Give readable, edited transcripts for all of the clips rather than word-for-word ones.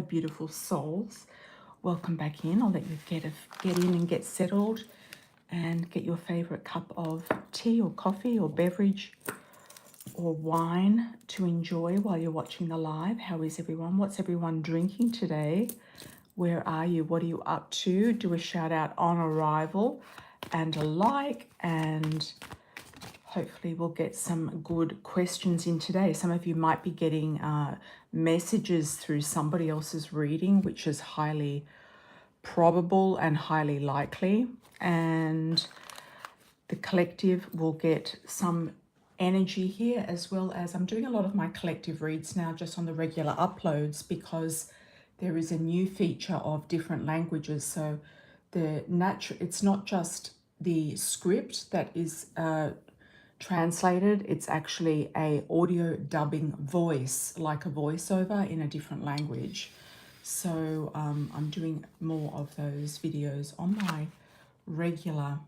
Hello, beautiful souls. Welcome back in. I'll let you get in and get settled and get your favorite cup of tea or coffee or beverage or wine to enjoy while you're watching the live. How is everyone? What's everyone drinking today? Where are you? What are you up to? Do a shout out on arrival and a like, and hopefully we'll get some good questions in today. Some of you might be getting messages through somebody else's reading, which is highly probable and highly likely. And the collective will get some energy here, as well as I'm doing a lot of my collective reads now just on the regular uploads, because there is a new feature of different languages. So it's not just the script that is translated, it's actually a audio dubbing voice, like a voiceover in a different language. So I'm doing more of those videos on my regular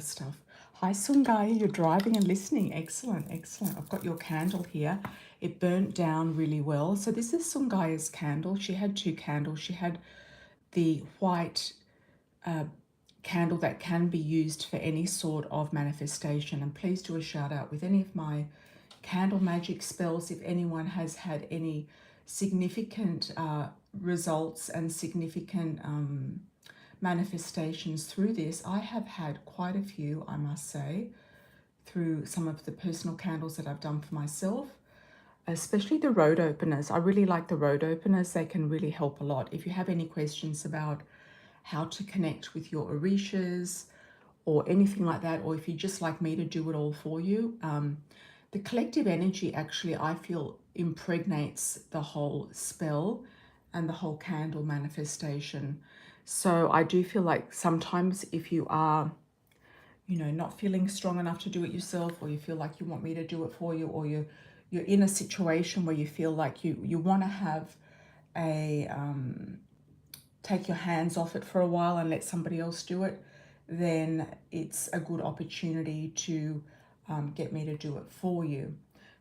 stuff. Hi Sungai, you're driving and listening. Excellent, excellent. I've got your candle here. It burnt down really well. So this is Sungai's candle. She had two candles. She had the white candle that can be used for any sort of manifestation. And please do a shout out with any of my candle magic spells if anyone has had any significant results and significant manifestations through this. I have had quite a few, I must say, through some of the personal candles that I've done for myself, especially the road openers. I really like the road openers. They can really help a lot. If you have any questions about how to connect with your orishas or anything like that, or if you just like me to do it all for you, the collective energy actually, I feel, impregnates the whole spell and the whole candle manifestation. So I do feel like sometimes if you are, you know, not feeling strong enough to do it yourself, or you feel like you want me to do it for you, or you're in a situation where you feel like you want to have a take your hands off it for a while and let somebody else do it, then it's a good opportunity to get me to do it for you.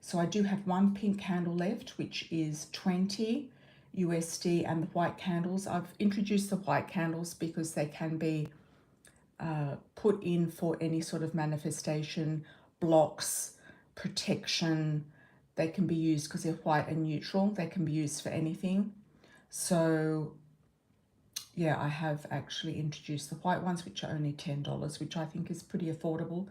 So I do have one pink candle left, which is 20 USD, and the white candles. I've introduced the white candles because they can be put in for any sort of manifestation, blocks, protection. They can be used because they're white and neutral. They can be used for anything. So yeah, I have actually introduced the white ones, which are only $10, which I think is pretty affordable,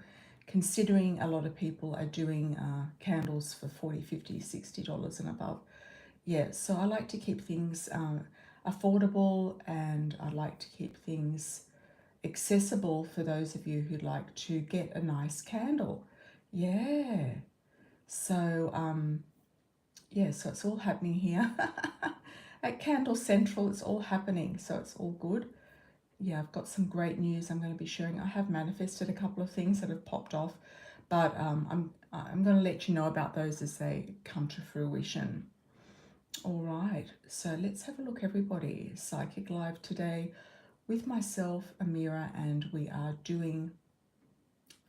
considering a lot of people are doing candles for $40, $50, $60 and above. Yeah, so I like to keep things affordable, and I like to keep things accessible for those of you who'd like to get a nice candle. Yeah. So yeah, so it's all happening here. At Candle Central, it's all happening, so it's all good. Yeah, I've got some great news I'm going to be sharing. I have manifested a couple of things that have popped off, but I'm going to let you know about those as they come to fruition. All right, so let's have a look, everybody. Psychic Live today with myself, Amira, and we are doing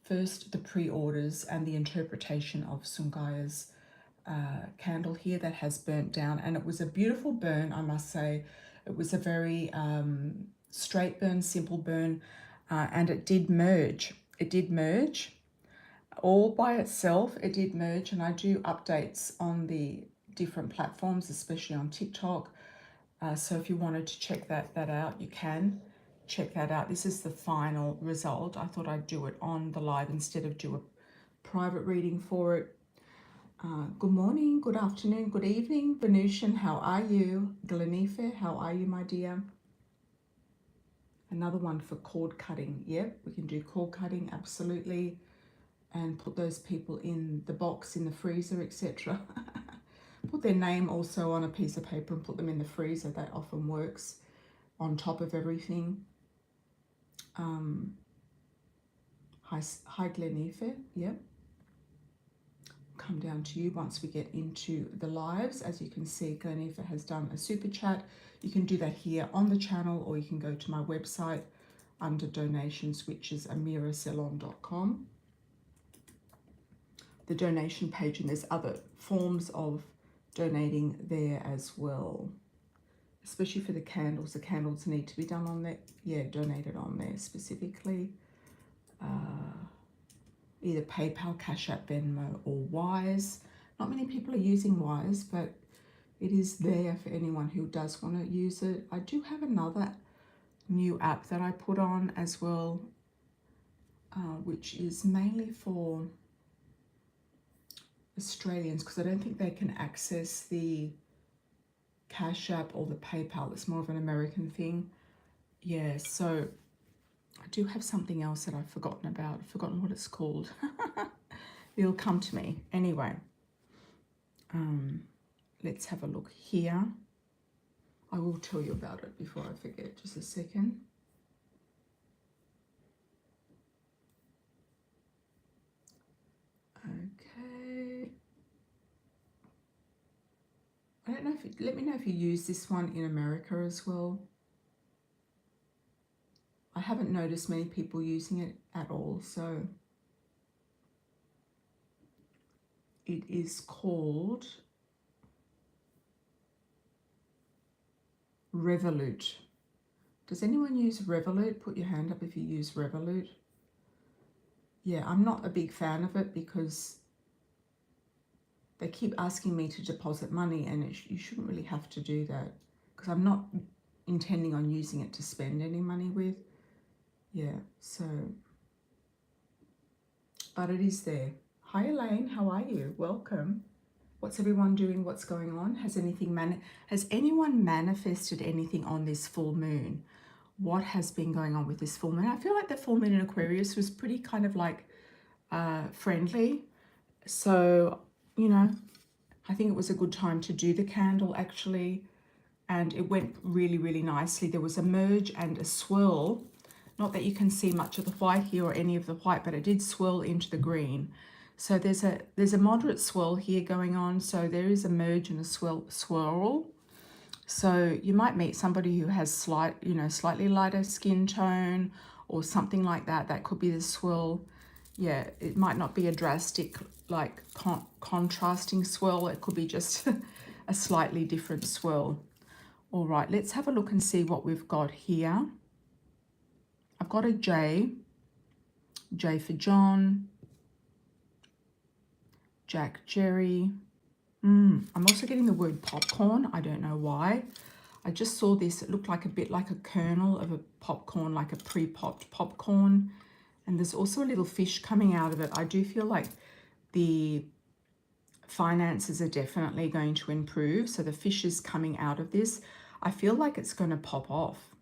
first the pre-orders and the interpretation of Sungai's candle here that has burnt down, and it was a beautiful burn, I must say. It was a very straight burn, simple burn, and it did merge. It did merge all by itself. It did merge, and I do updates on the different platforms, especially on TikTok. So if you wanted to check that out, you can check that out. This is the final result. I thought I'd do it on the live instead of do a private reading for it. Good morning, good afternoon, good evening. Venusian, how are you? Glenife, how are you, my dear? Another one for cord cutting. Yep, we can do cord cutting, absolutely. And put those people in the box, in the freezer, etc. Put their name also on a piece of paper and put them in the freezer. That often works on top of everything. Hi Glenife, yep. Come down to you once we get into the lives. As you can see, Glenifa has done a super chat. You can do that here on the channel, or you can go to my website under donations, which is amiracelon.com. The donation page, and there's other forms of donating there as well. Especially for the candles. The candles need to be done on there. Yeah, donated on there specifically. Either PayPal, Cash App, Venmo, or Wise. Not many people are using Wise, but it is there for anyone who does want to use it. I do have another new app that I put on as well, which is mainly for Australians, because I don't think they can access the Cash App or the PayPal. It's more of an American thing. Yeah, so I do have something else that I've forgotten about. I've forgotten what it's called. It'll come to me. Anyway, let's have a look here. I will tell you about it before I forget. Just a second. Okay. I don't know if let me know if you use this one in America as well. I haven't noticed many people using it at all, so it is called Revolut. Does anyone use Revolut? Put your hand up if you use Revolut. Yeah, I'm not a big fan of it because they keep asking me to deposit money, and you shouldn't really have to do that because I'm not intending on using it to spend any money with. Yeah, so, but it is there. Hi Elaine, how are you? Welcome. What's everyone doing? What's going on? Has anyone manifested anything on this full moon? What has been going on with this full moon? I feel like the full moon in Aquarius was pretty kind of like friendly. So, you know, I think it was a good time to do the candle actually. And it went really, really nicely. There was a merge and a swirl. Not that you can see much of the white here or any of the white, but it did swirl into the green. So there's a moderate swirl here going on. So there is a merge and a swirl. So you might meet somebody who has slightly lighter skin tone or something like that. That could be the swirl. Yeah, it might not be a drastic like contrasting swirl. It could be just a slightly different swirl. All right, let's have a look and see what we've got here. I've got a J for John, Jack, Jerry. I'm also getting the word popcorn. I don't know why. I just saw this. It looked like a bit like a kernel of a popcorn, like a pre-popped popcorn. And there's also a little fish coming out of it. I do feel like the finances are definitely going to improve. So the fish is coming out of this. I feel like it's going to pop off.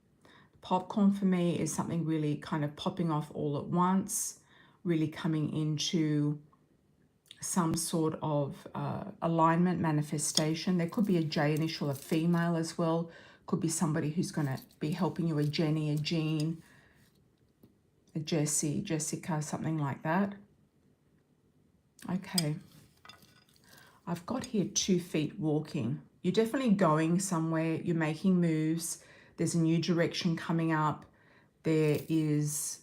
Popcorn for me is something really kind of popping off all at once, really coming into some sort of alignment, manifestation. There could be a J initial, a female as well. Could be somebody who's going to be helping you, a Jenny, a Jean, a Jessie, Jessica, something like that. Okay. I've got here 2 feet walking. You're definitely going somewhere. You're making moves. There's a new direction coming up. There is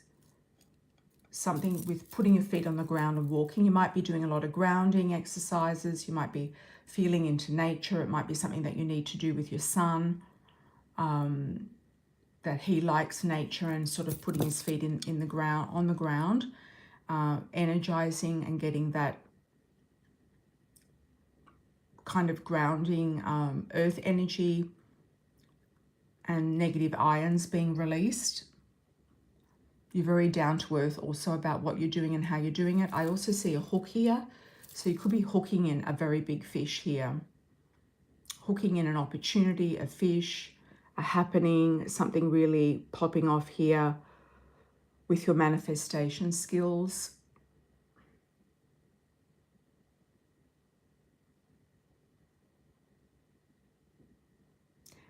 something with putting your feet on the ground and walking. You might be doing a lot of grounding exercises. You might be feeling into nature. It might be something that you need to do with your son, that he likes nature and sort of putting his feet in the ground, on the ground, energizing and getting that kind of grounding earth energy and negative ions being released. You're very down to earth also about what you're doing and how you're doing it. I also see a hook here. So you could be hooking in a very big fish here. Hooking in an opportunity, a fish, a happening, something really popping off here with your manifestation skills.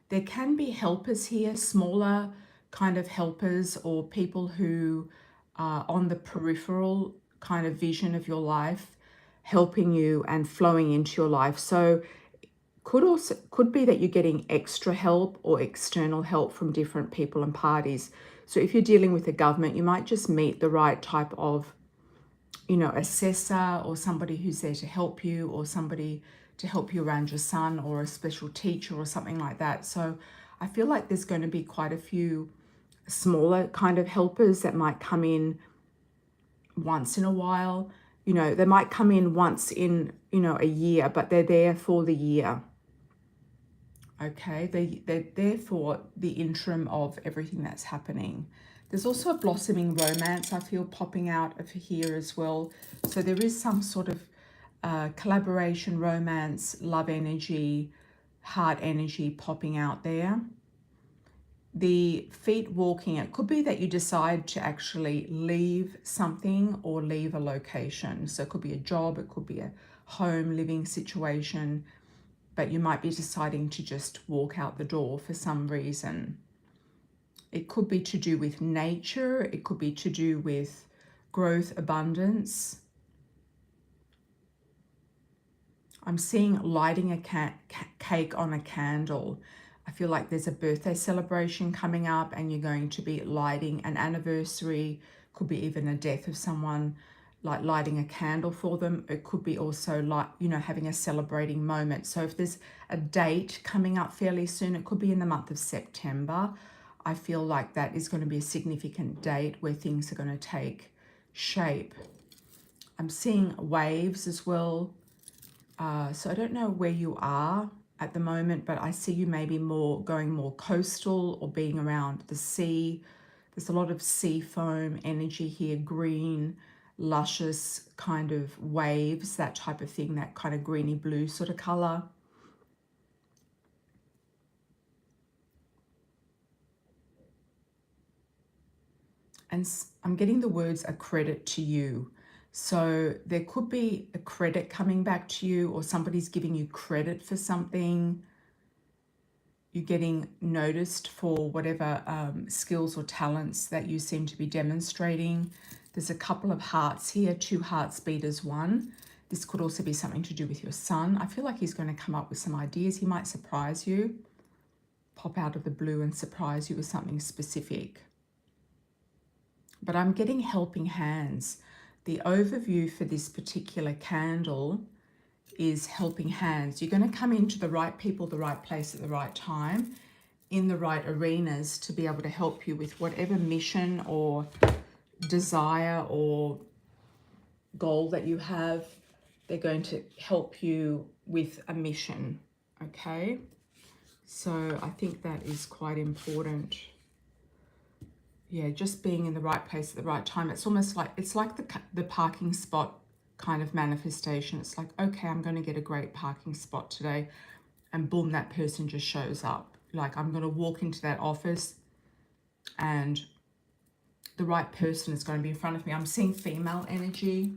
There can be helpers here, smaller kind of helpers or people who are on the peripheral kind of vision of your life, helping you and flowing into your life. So could be that you're getting extra help or external help from different people and parties. So if you're dealing with the government, you might just meet the right type of, assessor or somebody who's there to help you or somebody to help you around your son or a special teacher or something like that. So I feel like there's going to be quite a few smaller kind of helpers that might come in once in a while. You know, they might come in once in, you know, a year, but they're there for the year. Okay, they're there for the interim of everything that's happening. There's also a blossoming romance, I feel, popping out of here as well. So there is some sort of collaboration, romance, love energy, heart energy popping out there. The feet walking, it could be that you decide to actually leave something or leave a location. So it could be a job, it could be a home living situation, but you might be deciding to just walk out the door for some reason. It could be to do with nature, it could be to do with growth, abundance. I'm seeing lighting a cake on a candle. I feel like there's a birthday celebration coming up and you're going to be lighting an anniversary, could be even a death of someone, like lighting a candle for them. It could be also like, you know, having a celebrating moment. So if there's a date coming up fairly soon, it could be in the month of September. I feel like that is going to be a significant date where things are going to take shape. I'm seeing waves as well. So I don't know where you are at the moment, but I see you maybe going more coastal or being around the sea. There's a lot of sea foam energy here, green, luscious kind of waves, that type of thing, that kind of greeny blue sort of color. And I'm getting the words a credit to you. So there could be a credit coming back to you, or somebody's giving you credit for something. You're getting noticed for whatever skills or talents that you seem to be demonstrating. There's a couple of hearts here, 2 hearts beat as 1. This could also be something to do with your son. I feel like he's going to come up with some ideas. He might surprise you, pop out of the blue and surprise you with something specific. But I'm getting helping hands. The overview for this particular candle is helping hands. You're going to come into the right people, the right place at the right time, in the right arenas to be able to help you with whatever mission or desire or goal that you have. They're going to help you with a mission, okay? So I think that is quite important. Yeah, just being in the right place at the right time. It's almost like, it's like the parking spot kind of manifestation. It's like, okay, I'm going to get a great parking spot today, and boom, that person just shows up. Like, I'm going to walk into that office and the right person is going to be in front of me. I'm seeing female energy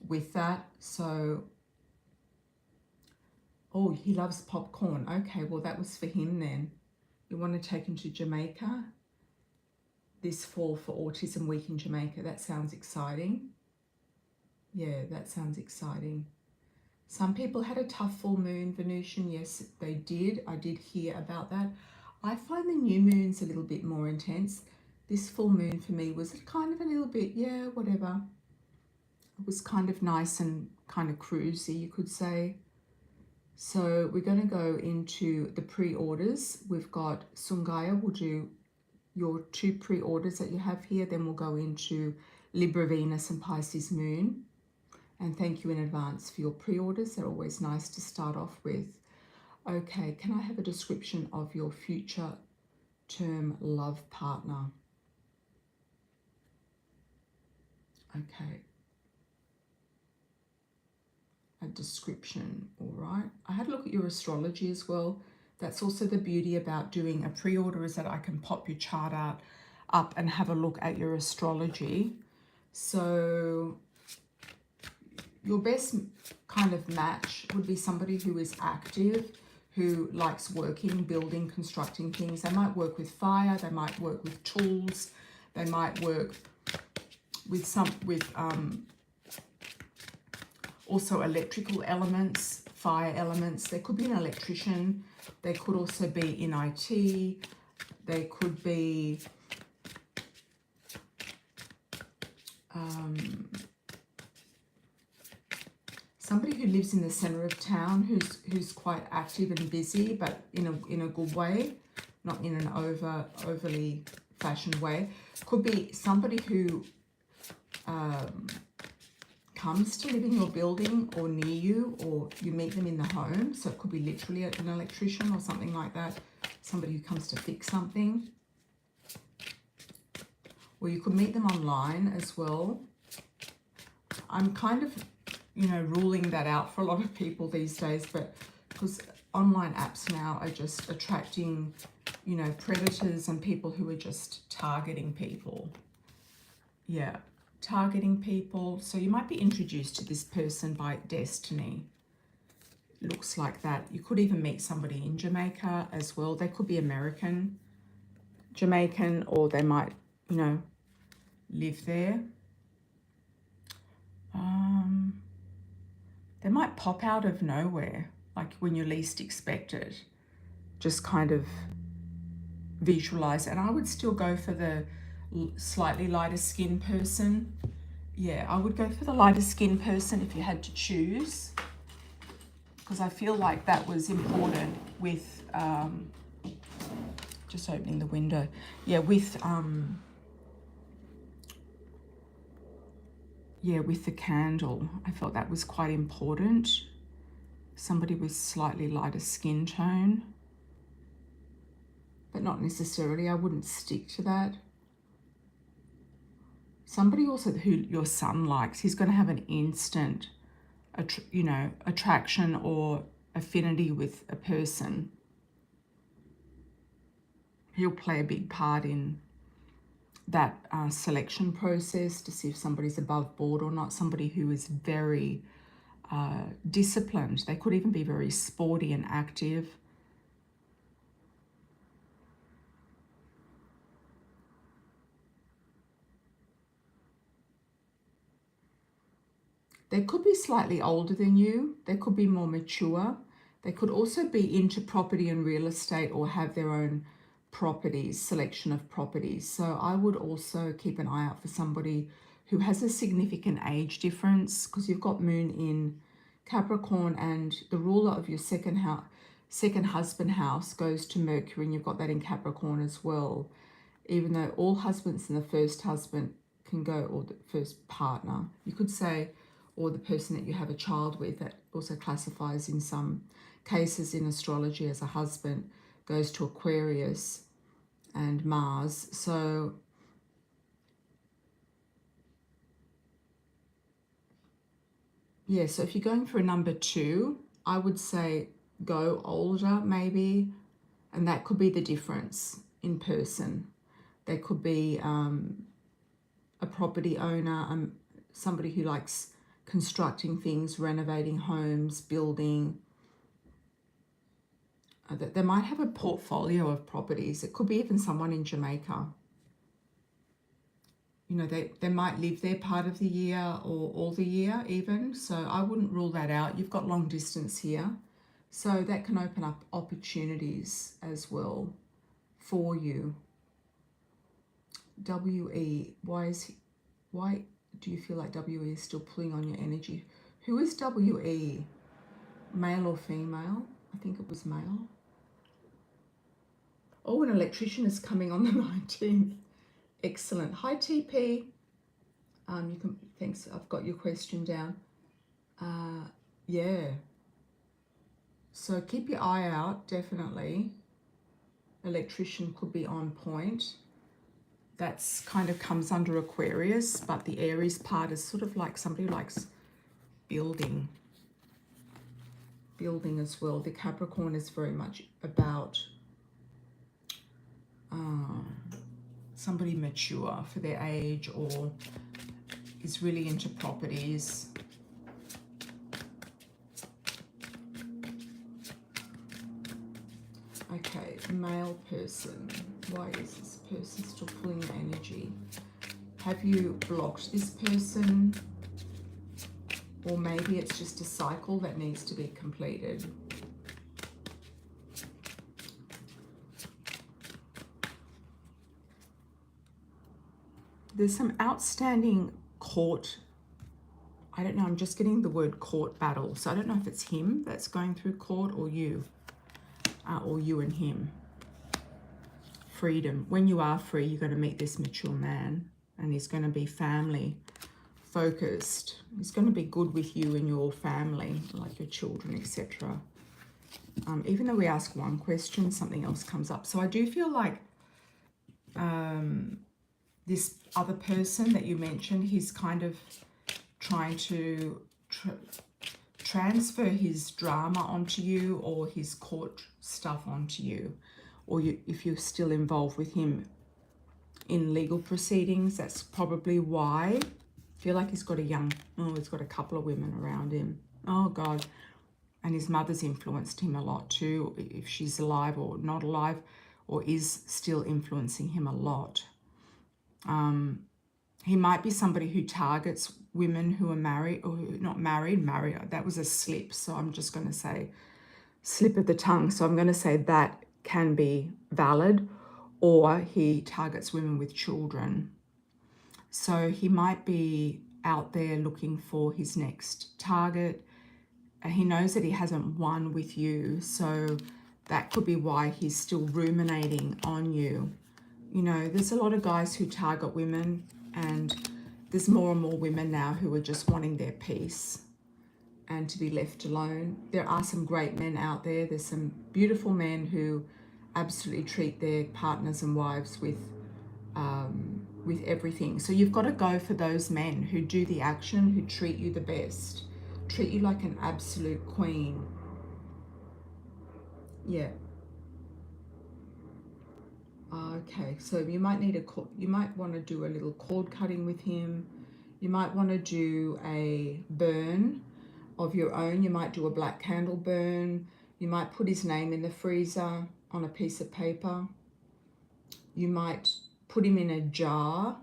with that. So, oh, he loves popcorn. Okay, well, that was for him then. You want to take him to Jamaica this fall for Autism Week in Jamaica. That sounds exciting. Yeah, that sounds exciting. Some people had a tough full moon, Venusian. Yes, they did. I did hear about that. I find the new moon's a little bit more intense. This full moon for me was kind of a little bit, yeah, whatever. It was kind of nice and kind of cruisy, you could say. So we're going to go into the pre-orders. We've got Sungaya will do your 2 pre-orders that you have here. Then we'll go into Libra Venus and Pisces Moon. And thank you in advance for your pre-orders. They're always nice to start off with. Okay, can I have a description of your future term love partner? Okay. A description, all right. I had a look at your astrology as well. That's also the beauty about doing a pre-order, is that I can pop your chart up and have a look at your astrology. So your best kind of match would be somebody who is active, who likes working, building, constructing things. They might work with fire, they might work with tools, they might work with also electrical elements, fire elements. They could be an electrician, they could also be in IT, they could be somebody who lives in the center of town, who's quite active and busy, but in a good way, not in an overly fashioned way. Could be somebody who comes to live in your building or near you, or you meet them in the home. So it could be literally an electrician or something like that. Somebody who comes to fix something. Or you could meet them online as well. I'm kind of, you know, ruling that out for a lot of people these days, but because online apps now are just attracting, you know, predators and people who are just targeting people. Yeah, targeting people. So you might be introduced to this person by destiny. Looks like that. You could even meet somebody in Jamaica as well. They could be American, Jamaican, or they might, you know, live there. They might pop out of nowhere, like when you least expect it. Just kind of visualize. And I would still go for the slightly lighter skin person. Yeah, I would go for the lighter skin person if you had to choose, because I feel like that was important with, just opening the window. Yeah, with the candle, I felt that was quite important. Somebody with slightly lighter skin tone, but not necessarily, I wouldn't stick to that. Somebody also who your son likes, he's going to have an instant, you know, attraction or affinity with a person. He'll play a big part in that selection process to see if somebody's above board or not. Somebody who is very disciplined. They could even be very sporty and active. They could be slightly older than you. They could be more mature. They could also be into property and real estate or have their own properties, selection of properties. So I would also keep an eye out for somebody who has a significant age difference, because you've got Moon in Capricorn and the ruler of your second husband house goes to Mercury, and you've got that in Capricorn as well. Even though all husbands and the first husband can go, or the first partner, you could say, or the person that you have a child with, that also classifies in some cases in astrology as a husband, goes to Aquarius and Mars. So yeah, so if you're going for a number 2, I would say go older maybe, and that could be the difference in person. They could be a property owner, somebody who likes constructing things, renovating homes, building. They might have a portfolio of properties. It could be even someone in Jamaica. You know, they might live there part of the year or all the year even. So I wouldn't rule that out. You've got long distance here. So that can open up opportunities as well for you. WE, why do you feel like WE is still pulling on your energy? Who is WE? Male or female? I think it was male. Oh, an electrician is coming on the 19th. Excellent. Hi, TP. You can, thanks. I've got your question down. Yeah. So keep your eye out, definitely. Electrician could be on point. That's kind of comes under Aquarius, but the Aries part is sort of like somebody who likes building as well. The Capricorn is very much about somebody mature for their age or is really into properties. Okay, male person. Why is this person still pulling your energy? Have you blocked this person? Or maybe it's just a cycle that needs to be completed. There's some outstanding court I don't know, I'm just getting the word court battle. So I don't know if it's him that's going through court or you and him. Freedom. When you are free, you're going to meet this mature man, and he's going to be family focused. He's going to be good with you and your family, like your children, etc. Even though we ask one question, something else comes up. So I do feel like this other person that you mentioned, he's kind of trying to transfer his drama onto you, or his court stuff onto you, or if you're still involved with him in legal proceedings. That's probably why. I feel like he's got he's got a couple of women around him. Oh God. And his mother's influenced him a lot too, if she's alive or not alive, or is still influencing him a lot. He might be somebody who targets women who are married, or not married. That was a slip. So I'm just going to say slip of the tongue. So I'm going to say that can be valid, or he targets women with children. So he might be out there looking for his next target. He knows that he hasn't won with you. So that could be why he's still ruminating on you. You know, there's a lot of guys who target women, and there's more and more women now who are just wanting their peace and to be left alone. There are some great men out there. There's some beautiful men who absolutely treat their partners and wives with everything. So you've got to go for those men who do the action, who treat you the best, treat you like an absolute queen. Yeah. Okay, so you might want to do a little cord cutting with him. You might want to do a burn of your own. You might do a black candle burn. You might put his name in the freezer on a piece of paper. You might put him in a jar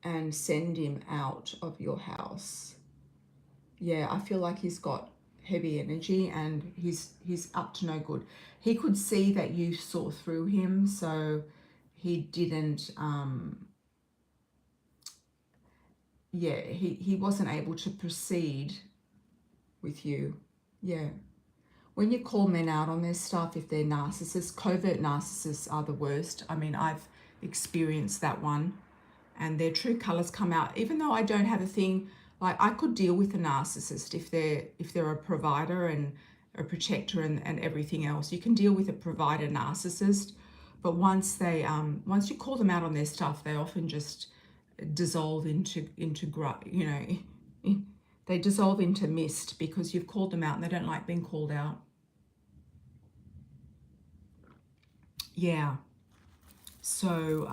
and send him out of your house. Yeah, I feel like he's got heavy energy, and he's up to no good. He could see that you saw through him, so he didn't he wasn't able to proceed with you. Yeah. When you call men out on their stuff, if they're narcissists, covert narcissists are the worst. I mean, I've experienced that one, and their true colors come out. Even though I don't have a thing, like I could deal with a narcissist if they're a provider and a protector and everything else. You can deal with a provider narcissist, but once you call them out on their stuff, they often just dissolve into they dissolve into mist, because you've called them out and they don't like being called out. Yeah. So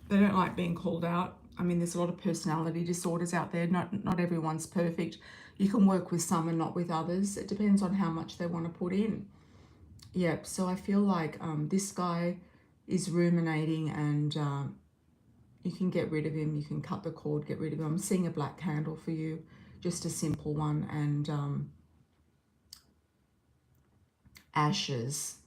they don't like being called out. I mean, there's a lot of personality disorders out there. Not everyone's perfect. You can work with some and not with others. It depends on how much they want to put in. Yep. So I feel like this guy is ruminating, and you can get rid of him. You can cut the cord, get rid of him. I'm seeing a black candle for you, just a simple one, and ashes.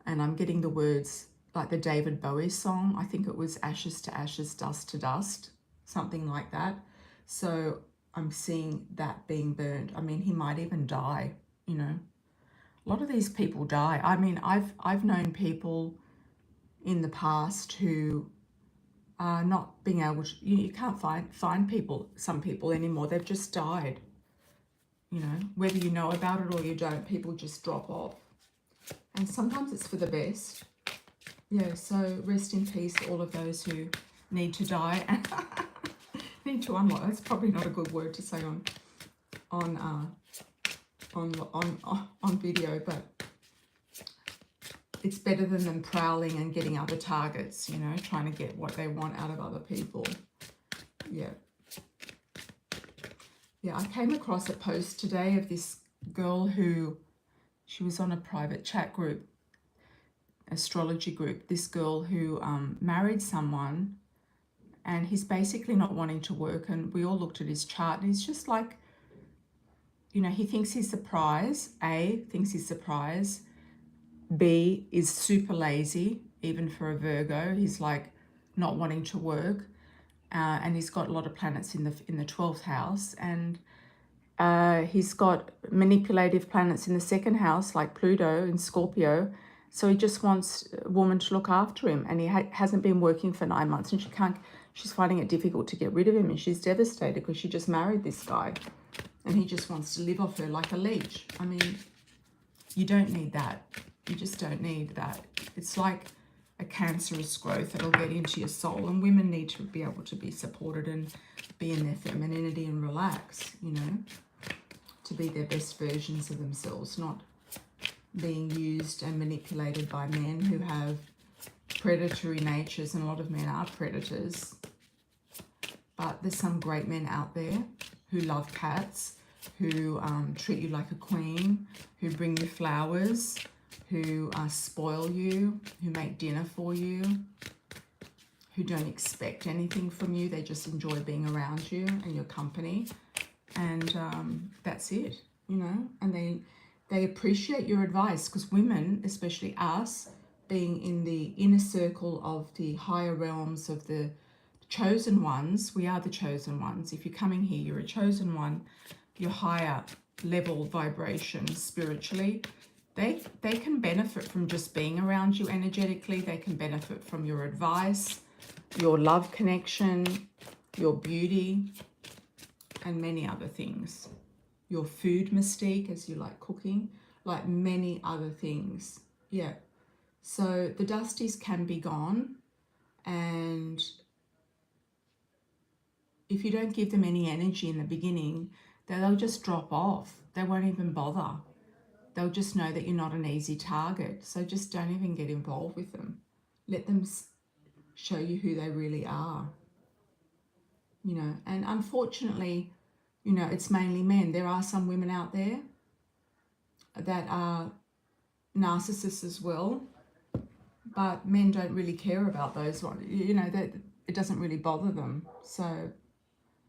And I'm getting the words like the David Bowie song. I think it was ashes to ashes, dust to dust, something like that. So I'm seeing that being burned. I mean, he might even die, you know. A lot of these people die. I mean, I've known people in the past who are not being able to, you can't find some people anymore. They've just died. You know, whether you know about it or you don't, people just drop off. And sometimes it's for the best. Yeah, so rest in peace, all of those who need to die and need to unlock. That's probably not a good word to say on video, but it's better than them prowling and getting other targets, you know, trying to get what they want out of other people. Yeah. Yeah, I came across a post today of this girl who, she was on a private chat group, astrology group, this girl who married someone, and he's basically not wanting to work, and we all looked at his chart, and he's just like, you know, he thinks he's the prize. A, thinks he's the prize. B, is super lazy, even for a Virgo. He's like not wanting to work. and he's got a lot of planets in the 12th house, and he's got manipulative planets in the 2nd house, like Pluto in Scorpio. So he just wants a woman to look after him, and he hasn't been working for 9 months, and she's finding it difficult to get rid of him, and she's devastated because she just married this guy, and he just wants to live off her like a leech. I mean, you don't need that. You just don't need that. It's like a cancerous growth that'll get into your soul, and women need to be able to be supported and be in their femininity and relax, you know, to be their best versions of themselves, not being used and manipulated by men who have predatory natures, and a lot of men are predators. But there's some great men out there who love cats, who treat you like a queen, who bring you flowers, who spoil you, who make dinner for you, who don't expect anything from you. They just enjoy being around you and your company. And that's it, you know. And they appreciate your advice, because women, especially us, being in the inner circle of the higher realms of the chosen ones, we are the chosen ones. If you're coming here, you're a chosen one. You're higher level vibration spiritually. They can benefit from just being around you energetically. They can benefit from your advice, your love connection, your beauty, and many other things. Your food mystique, as you like cooking, like many other things. Yeah. So the dusties can be gone, and if you don't give them any energy in the beginning, they'll just drop off. They won't even bother. They'll just know that you're not an easy target. So just don't even get involved with them. Let them show you who they really are. You know, and unfortunately, you know, it's mainly men. There are some women out there that are narcissists as well, but men don't really care about those ones. You know, that it doesn't really bother them. So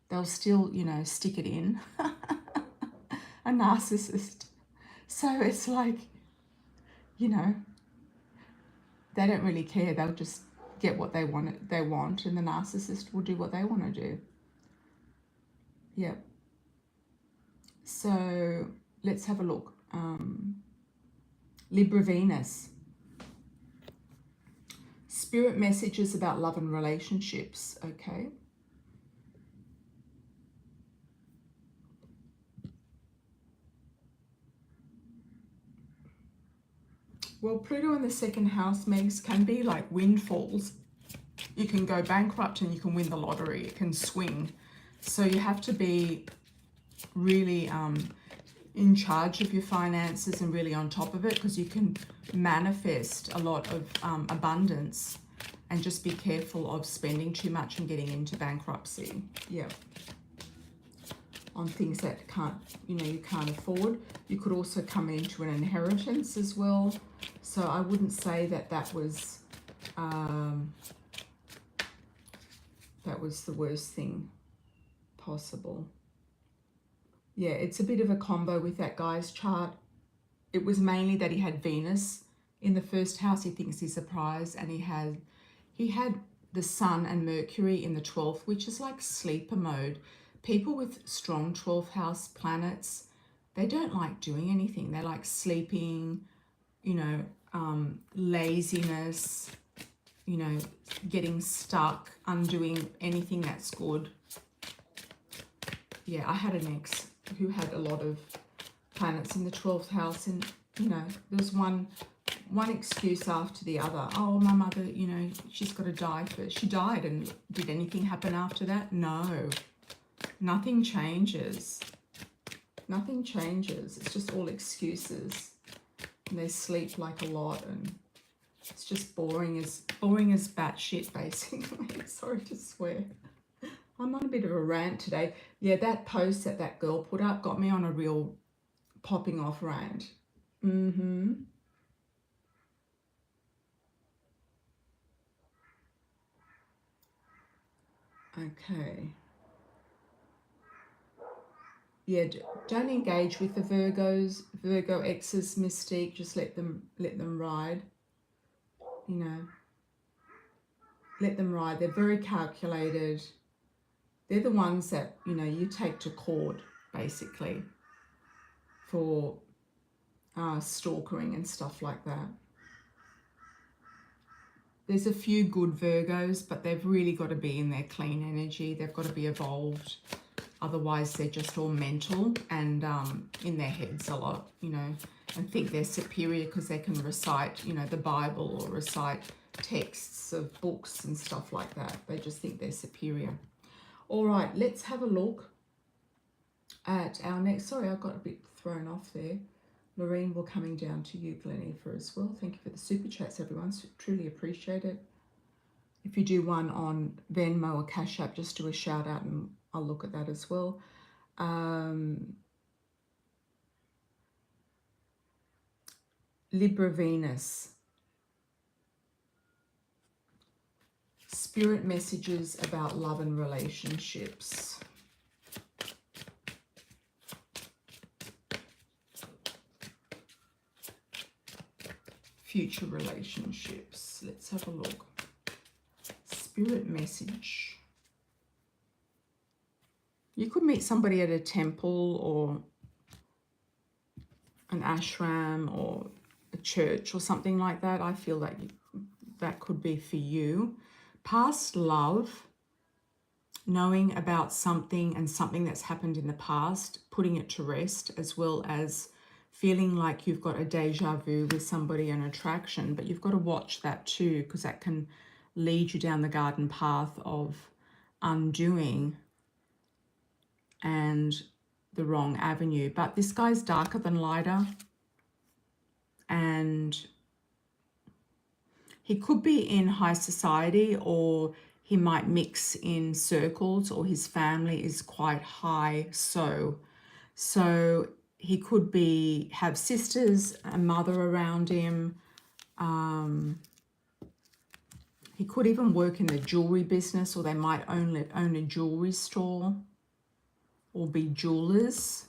they'll still, you know, stick it in. A narcissist. So it's like, you know, they don't really care. They'll just get what they want, and the narcissist will do what they want to do. Yep. So let's have a look. Libra Venus. Spirit messages about love and relationships, okay? Well, Pluto in the 2nd house, Megs, can be like windfalls. You can go bankrupt and you can win the lottery. It can swing. So you have to be really in charge of your finances and really on top of it, because you can manifest a lot of abundance, and just be careful of spending too much and getting into bankruptcy. Yeah. On things that you can't afford. You could also come into an inheritance as well. So I wouldn't say that was the worst thing possible. Yeah, it's a bit of a combo with that guy's chart. It was mainly that he had Venus in the 1st house. He thinks he's a prize, and he had the Sun and Mercury in the 12th, which is like sleeper mode. People with strong 12th house planets, they don't like doing anything. They like sleeping, you know, laziness, you know, getting stuck, undoing anything that's good. Yeah, I had an ex who had a lot of planets in the 12th house, and, you know, there's one excuse after the other. Oh, my mother, you know, she's got to die first. She died, and did anything happen after that? No. Nothing changes. Nothing changes. It's just all excuses. And they sleep like a lot, and it's just boring as batshit, basically. Sorry to swear. I'm on a bit of a rant today. Yeah, that post that girl put up got me on a real popping off rant. Okay. Yeah, don't engage with the Virgo X's mystique. Just let them ride. You know, let them ride. They're very calculated. They're the ones that, you know, you take to court, basically, for stalkering and stuff like that. There's a few good Virgos, but they've really got to be in their clean energy. They've got to be evolved. Otherwise, they're just all mental and in their heads a lot, you know, and think they're superior because they can recite, you know, the Bible or recite texts of books and stuff like that. They just think they're superior. All right, let's have a look at our next. Sorry, I got a bit thrown off there. Lorraine, we're coming down to you, Glenifer, as well. Thank you for the super chats, everyone. Truly appreciate it. If you do one on Venmo or Cash App, just do a shout out and I'll look at that as well. Libra Venus. Spirit messages about love and relationships. Future relationships. Let's have a look. Spirit message. You could meet somebody at a temple or an ashram or a church or something like that. I feel that that could be for you. Past love, knowing about something and something that's happened in the past, putting it to rest, as well as feeling like you've got a deja vu with somebody, an attraction, but you've got to watch that too, because that can lead you down the garden path of undoing and the wrong avenue. But this guy's darker than lighter, and he could be in high society, or he might mix in circles, or his family is quite high. So he could have sisters, a mother around him. He could even work in the jewelry business, or they might own a jewelry store or be jewelers.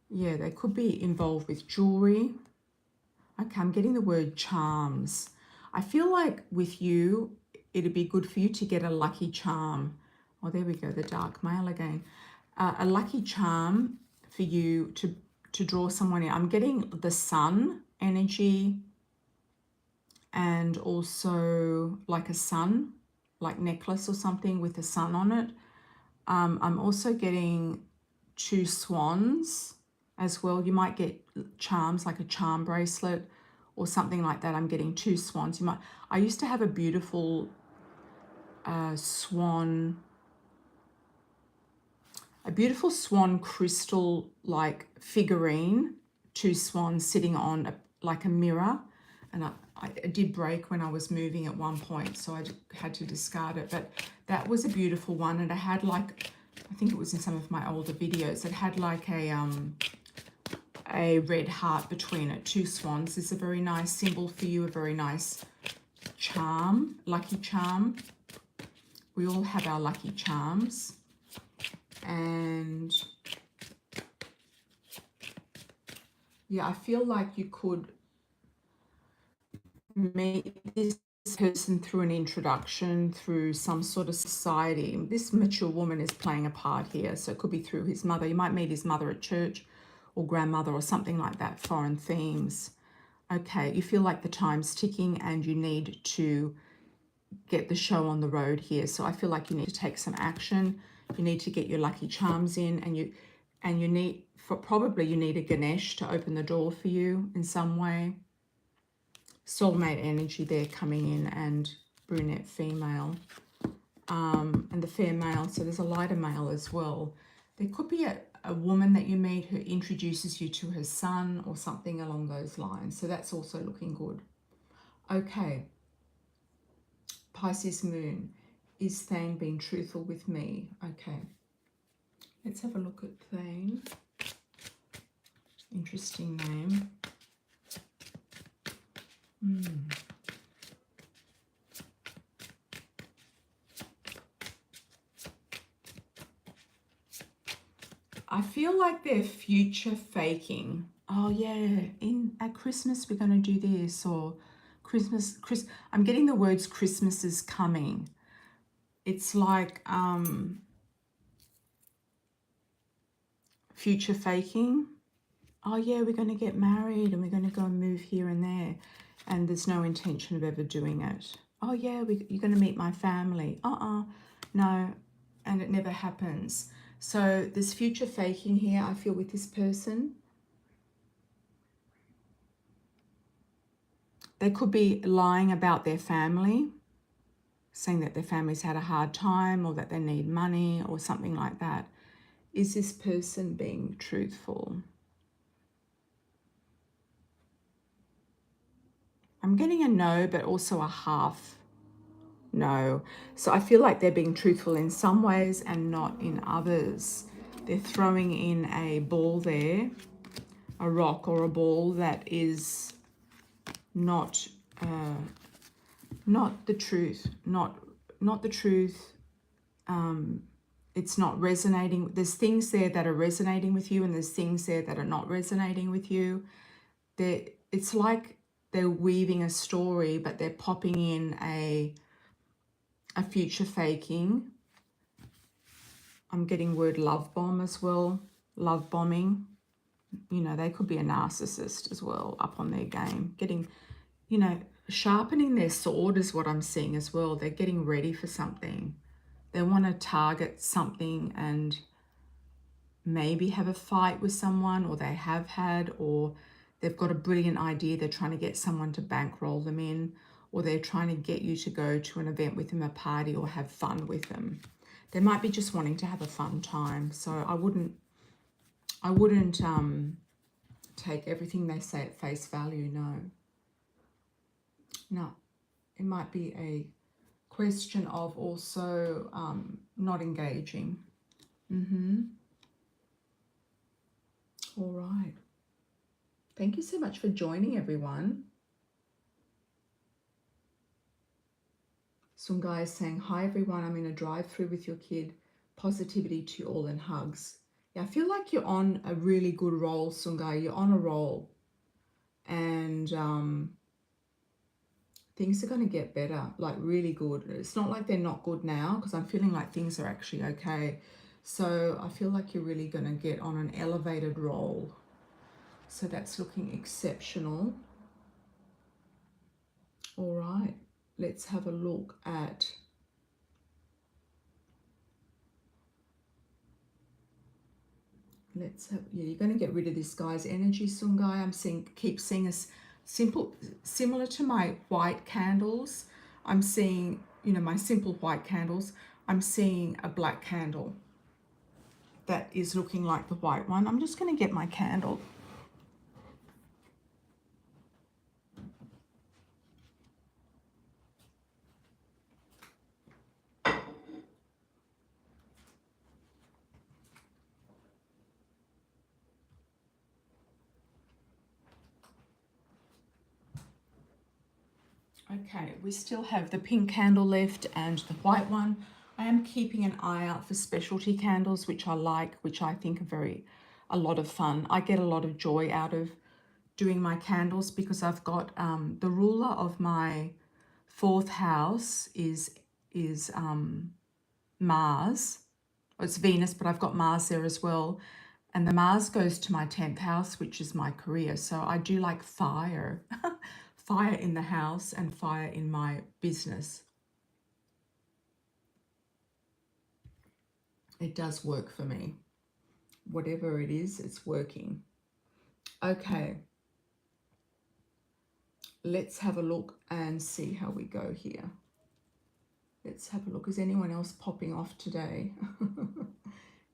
Yeah, they could be involved with jewelry. Okay, I'm getting the word charms. I feel like with you, it'd be good for you to get a lucky charm. Oh, there we go, the dark male again. A lucky charm for you to draw someone in. I'm getting the sun energy, and also like a sun, like necklace or something with a sun on it. I'm also getting 2 swans as well. You might get charms like a charm bracelet or something like that. I'm getting 2 swans. I used to have a beautiful swan crystal like figurine, 2 swans sitting on like a mirror, and I did break when I was moving at one point, so I had to discard it. But that was a beautiful one, and it had like, I think it was in some of my older videos, it had like a red heart between it. 2 swans is a very nice symbol for you, a very nice charm, lucky charm. We all have our lucky charms. And yeah, I feel like you could meet this person through an introduction, through some sort of society. This mature woman is playing a part here, so it could be through his mother. You might meet his mother at church or grandmother or something like that, foreign themes. Okay, you feel like the time's ticking and you need to get the show on the road here. So I feel like you need to take some action. You need to get your lucky charms in, and you need, probably you need a Ganesh to open the door for you in some way. Soulmate energy there coming in, and brunette female, and the fair male. So there's a lighter male as well. There could be a woman that you meet who introduces you to her son or something along those lines. So that's also looking good. Okay. Pisces moon. Is Thane being truthful with me? Okay. Let's have a look at Thane. Interesting name. I feel like they're future faking. Oh yeah, at Christmas we're going to do this, or I'm getting the words Christmas is coming. It's like future faking. Oh yeah, we're going to get married and we're going to go and move here and there. And there's no intention of ever doing it. Oh yeah, you're going to meet my family. No. And it never happens. So there's future faking here, I feel, with this person. They could be lying about their family, saying that their family's had a hard time or that they need money or something like that. Is this person being truthful? I'm getting a no, but also a half no. So I feel like they're being truthful in some ways and not in others. They're throwing in a ball there, a rock or a ball that is not the truth, not the truth. It's not resonating. There's things there that are resonating with you and there's things there that are not resonating with you. It's like they're weaving a story, but they're popping in a future faking. I'm getting word love bomb as well. Love bombing. You know, they could be a narcissist as well, up on their game. Getting, you know, sharpening their sword is what I'm seeing as well. They're getting ready for something. They want to target something and maybe have a fight with someone, or they have had, or they've got a brilliant idea. They're trying to get someone to bankroll them in, or they're trying to get you to go to an event with them, a party, or have fun with them. They might be just wanting to have a fun time. So I wouldn't take everything they say at face value. No, it might be a question of also not engaging. All right. Thank you so much for joining, everyone. Some guy is saying, hi everyone, I'm in a drive-through with your kid. Positivity to you all and hugs. Yeah, I feel like you're on a really good roll, Sungai. You're on a roll. And things are going to get better, like really good. It's not like they're not good now, because I'm feeling like things are actually okay. So I feel like you're really going to get on an elevated roll. So that's looking exceptional. All right, let's have a look at you're going to get rid of this guy's energy, Sungai. I'm seeing, keep seeing a similar to my white candles. I'm seeing, you know, my simple white candles. I'm seeing a black candle that is looking like the white one. I'm just going to get my candle. Okay, we still have the pink candle left and the white one. I am keeping an eye out for specialty candles, which I like, which I think are a lot of fun. I get a lot of joy out of doing my candles because I've got the ruler of my 4th house is Mars. It's Venus, but I've got Mars there as well. And the Mars goes to my 10th house, which is my career. So I do like fire. Fire in the house and fire in my business. It does work for me. Whatever it is, it's working. Okay. Let's have a look and see how we go here. Let's have a look. Is anyone else popping off today?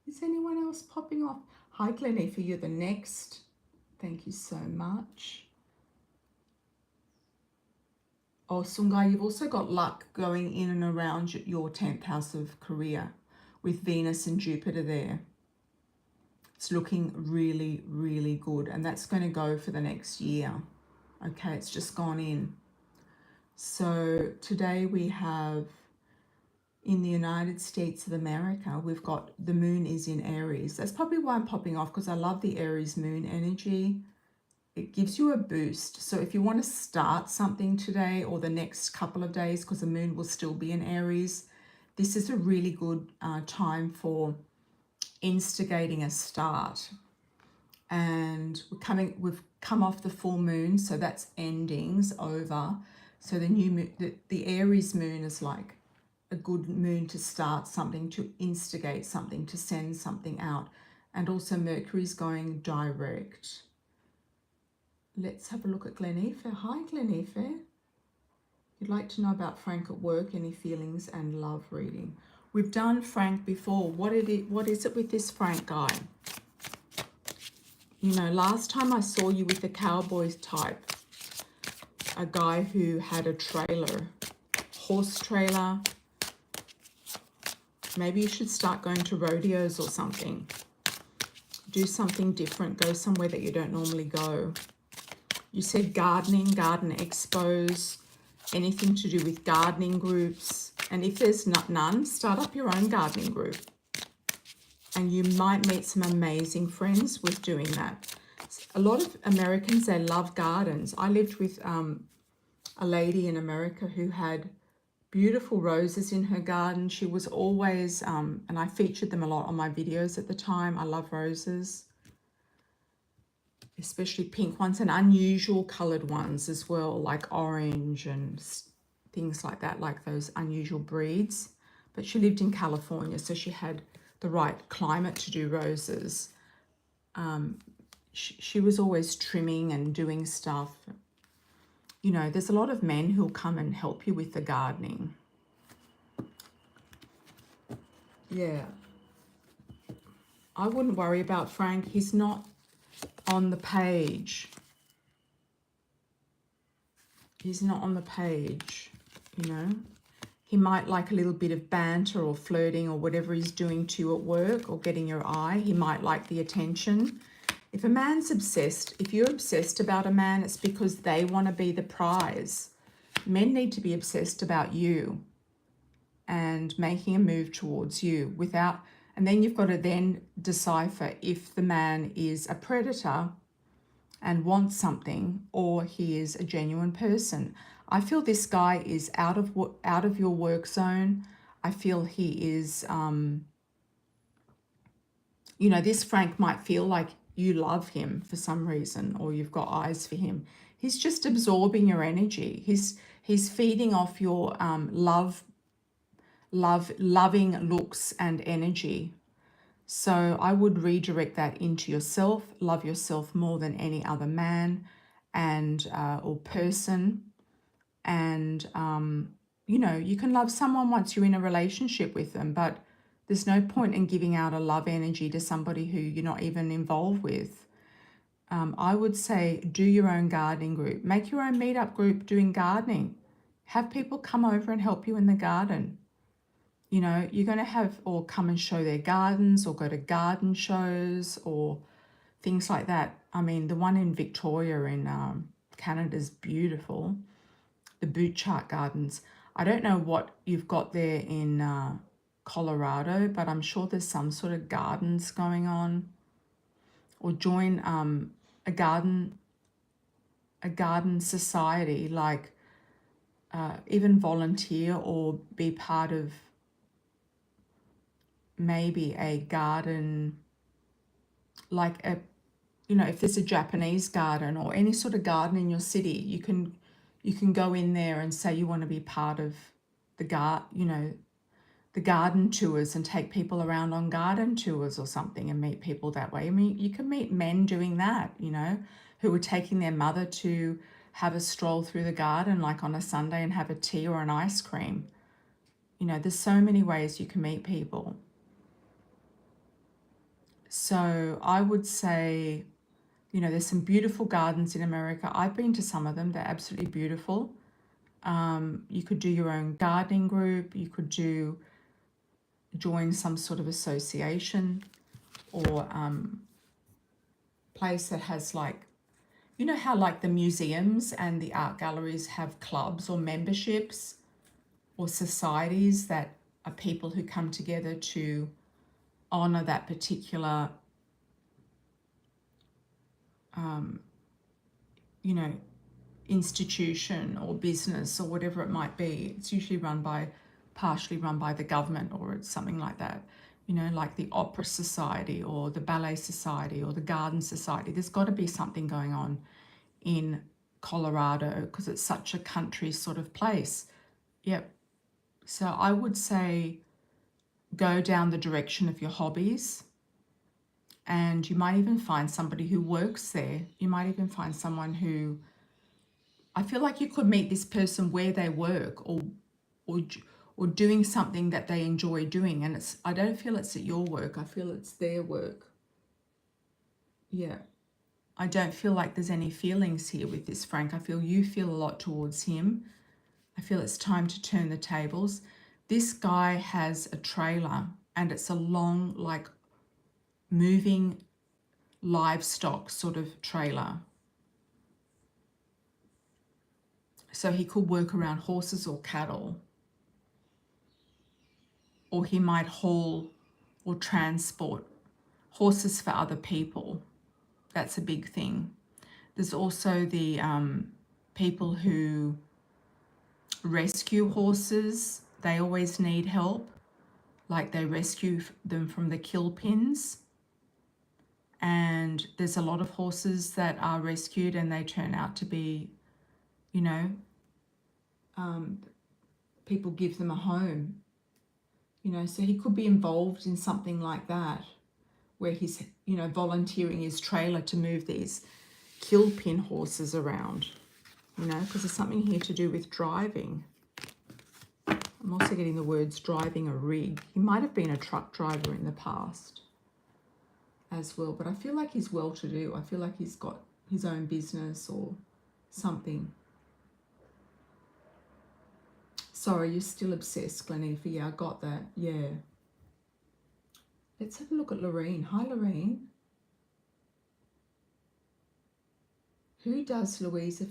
Is anyone else popping off? Hi, Glennie, for you the next. Thank you so much. Oh, Sungai, you've also got luck going in and around your 10th house of career with Venus and Jupiter there. It's looking really, really good. And that's going to go for the next year. Okay, it's just gone in. So today we have, in the United States of America, we've got the moon is in Aries. That's probably why I'm popping off, because I love the Aries moon energy. it gives you a boost. So if you want to start something today or the next couple of days, because the moon will still be in Aries, this is a really good time for instigating a start. And we've come off the full moon, so that's endings over. So the new moon, the Aries moon is like a good moon to start something, to instigate something, to send something out. And also Mercury's going direct. Let's have a look at Glenefer. Hi, Glenefer. You'd like to know about Frank at work, any feelings and love reading. We've done Frank before. What is it with this Frank guy? You know, last time I saw you with the cowboy type, a guy who had a trailer, horse trailer. Maybe you should start going to rodeos or something. Do something different. Go somewhere that you don't normally go. You said gardening, garden expos, anything to do with gardening groups. And if there's none, start up your own gardening group. And you might meet some amazing friends with doing that. A lot of Americans, they love gardens. I lived with a lady in America who had beautiful roses in her garden. She was always, and I featured them a lot on my videos at the time. I love roses, especially pink ones and unusual colored ones as well, like orange and things like that, like those unusual breeds. But she lived in California, so she had the right climate to do roses. She was always trimming and doing stuff. You know, there's a lot of men who'll come and help you with the gardening. Yeah. I wouldn't worry about Frank. He's not on the page. He's not on the page, you know. He might like a little bit of banter or flirting or whatever he's doing to you at work or getting your eye. He might like the attention. If a man's obsessed, if you're obsessed about a man, it's because they want to be the prize. Men need to be obsessed about you and making a move towards you without, and then you've got to then decipher if the man is a predator and wants something or he is a genuine person. I feel this guy is out of your work zone. I feel he is, you know, this Frank might feel like you love him for some reason or you've got eyes for him. He's just absorbing your energy. He's feeding off your loving looks and energy. So I would redirect that into yourself. Love yourself more than any other man and or person. And, you know, you can love someone once you're in a relationship with them, but there's no point in giving out a love energy to somebody who you're not even involved with. I would say do your own gardening group. Make your own meetup group doing gardening. Have people come over and help you in the garden. You know, you're going to have, or come and show their gardens or go to garden shows or things like that. I mean, the one in Victoria in Canada is beautiful. The Boot Chart Gardens. I don't know what you've got there in Colorado, but I'm sure there's some sort of gardens going on. Or join a garden society, like even volunteer or be part of maybe a garden, like a, you know, if there's a Japanese garden or any sort of garden in your city, you can go in there and say you want to be part of the the garden tours and take people around on garden tours or something and meet people that way. I mean, you can meet men doing that, you know, who are taking their mother to have a stroll through the garden like on a Sunday and have a tea or an ice cream. You know, there's so many ways you can meet people. So I would say, you know, there's some beautiful gardens in America. I've been to some of them. They're absolutely beautiful. You could do your own gardening group. You could join some sort of association or place that has, like, you know how like the museums and the art galleries have clubs or memberships or societies that are people who come together to honor that particular you know, institution or business or whatever it might be. It's usually partially run by the government, or it's something like that, you know, like the Opera Society or the Ballet Society or the Garden Society. There's got to be something going on in Colorado because it's such a country sort of place. Yep. So I would say go down the direction of your hobbies, and you might even find somebody who works there. You might even find someone who, I feel like you could meet this person where they work, or doing something that they enjoy doing. And I don't feel it's at your work. I feel it's their work. Yeah. I don't feel like there's any feelings here with this, Frank. I feel you feel a lot towards him. I feel it's time to turn the tables. This guy has a trailer, and it's a long, like, moving livestock sort of trailer. So he could work around horses or cattle, or he might haul or transport horses for other people. That's a big thing. There's also the people who rescue horses. They always need help, like they rescue them from the kill pins. And there's a lot of horses that are rescued and they turn out to be, you know, people give them a home, you know. So he could be involved in something like that, where he's, you know, volunteering his trailer to move these kill pin horses around, you know, because there's something here to do with driving. I'm also getting the words driving a rig. He might have been a truck driver in the past as well, but I feel like he's well-to-do. I feel like he's got his own business or something. Sorry, you're still obsessed, Glenifa. Yeah, I got that. Yeah. Let's have a look at Lorraine. Hi, Lorraine. Who does Louisa?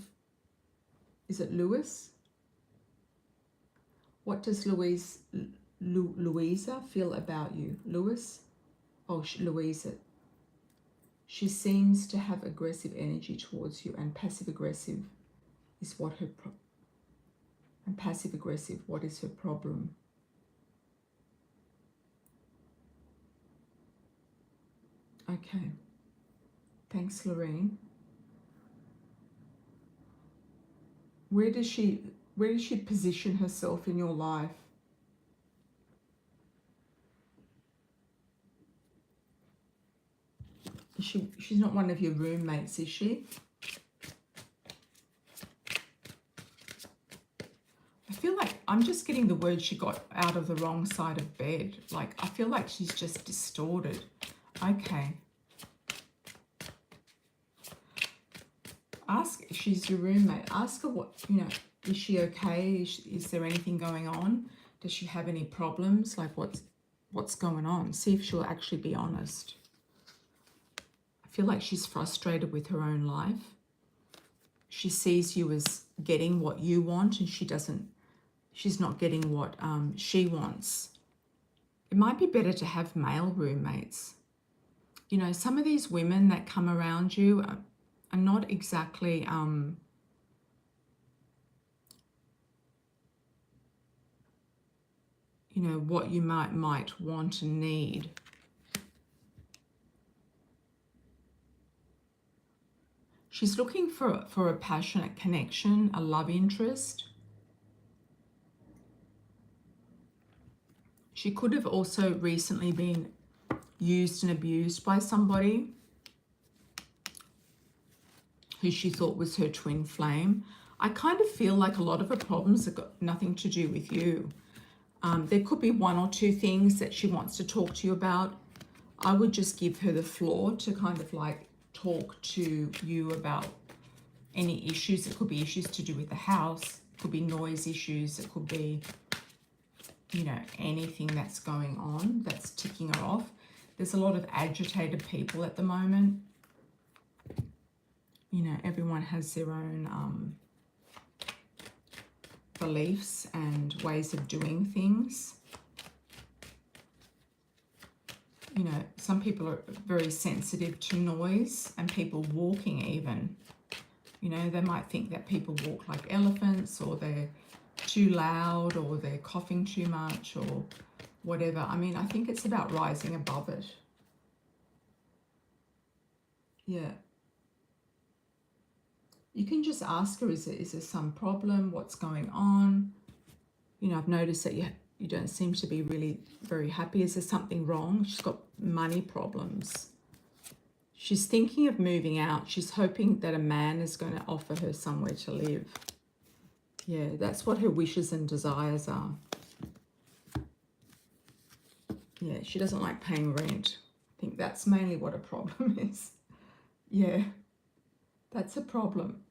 Is it Lewis? What does Louisa feel about you? Lewis? Oh, Louisa. She seems to have aggressive energy towards you, and passive-aggressive is what her passive-aggressive, what is her problem? Okay. Thanks, Lorraine. Where does she position herself in your life? She's not one of your roommates, is she? I feel like I'm just getting the word she got out of the wrong side of bed. Like, I feel like she's just distorted. Okay. Ask, if she's your roommate, ask her what, you know, is she okay? Is there anything going on? Does she have any problems? Like, what's going on? See if she'll actually be honest. I feel like she's frustrated with her own life. She sees you as getting what you want, and she's not getting what she wants. It might be better to have male roommates. You know, some of these women that come around you are not exactly you know, what you might want and need. She's looking for a passionate connection, a love interest. She could have also recently been used and abused by somebody who she thought was her twin flame. I kind of feel like a lot of her problems have got nothing to do with you. There could be one or two things that she wants to talk to you about. I would just give her the floor to kind of like talk to you about any issues. It could be issues to do with the house. It could be noise issues. It could be, you know, anything that's going on that's ticking her off. There's a lot of agitated people at the moment. You know, everyone has their own beliefs and ways of doing things. You know, some people are very sensitive to noise, and people walking even. You know, they might think that people walk like elephants, or they're too loud, or they're coughing too much, or whatever. I mean, I think it's about rising above it. Yeah. You can just ask her, is there some problem? What's going on? You know, I've noticed that you don't seem to be really very happy. Is there something wrong? She's got money problems. She's thinking of moving out. She's hoping that a man is going to offer her somewhere to live. Yeah, that's what her wishes and desires are. Yeah, she doesn't like paying rent. I think that's mainly what a problem is. Yeah, that's a problem.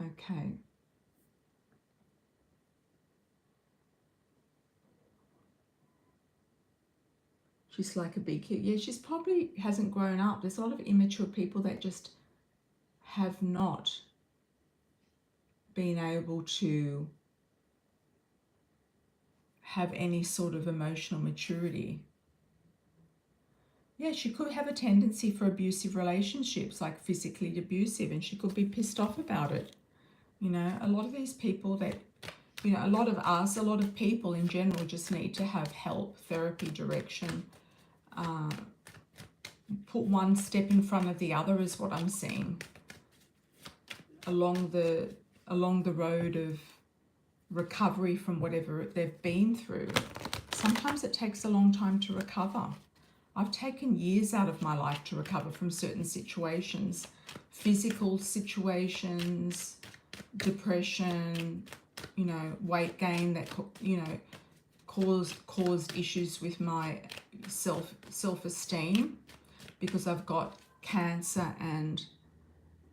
Okay. She's like a big kid. Yeah, she's probably hasn't grown up. There's a lot of immature people that just have not been able to have any sort of emotional maturity. Yeah, she could have a tendency for abusive relationships, like physically abusive, and she could be pissed off about it. You know, a lot of these people that, you know, a lot of us, a lot of people in general just need to have help, therapy, direction. Put one step in front of the other is what I'm seeing. Along the road of recovery from whatever they've been through. Sometimes it takes a long time to recover. I've taken years out of my life to recover from certain situations, physical situations, depression, you know, weight gain that, you know, caused issues with my self-esteem, because I've got Cancer and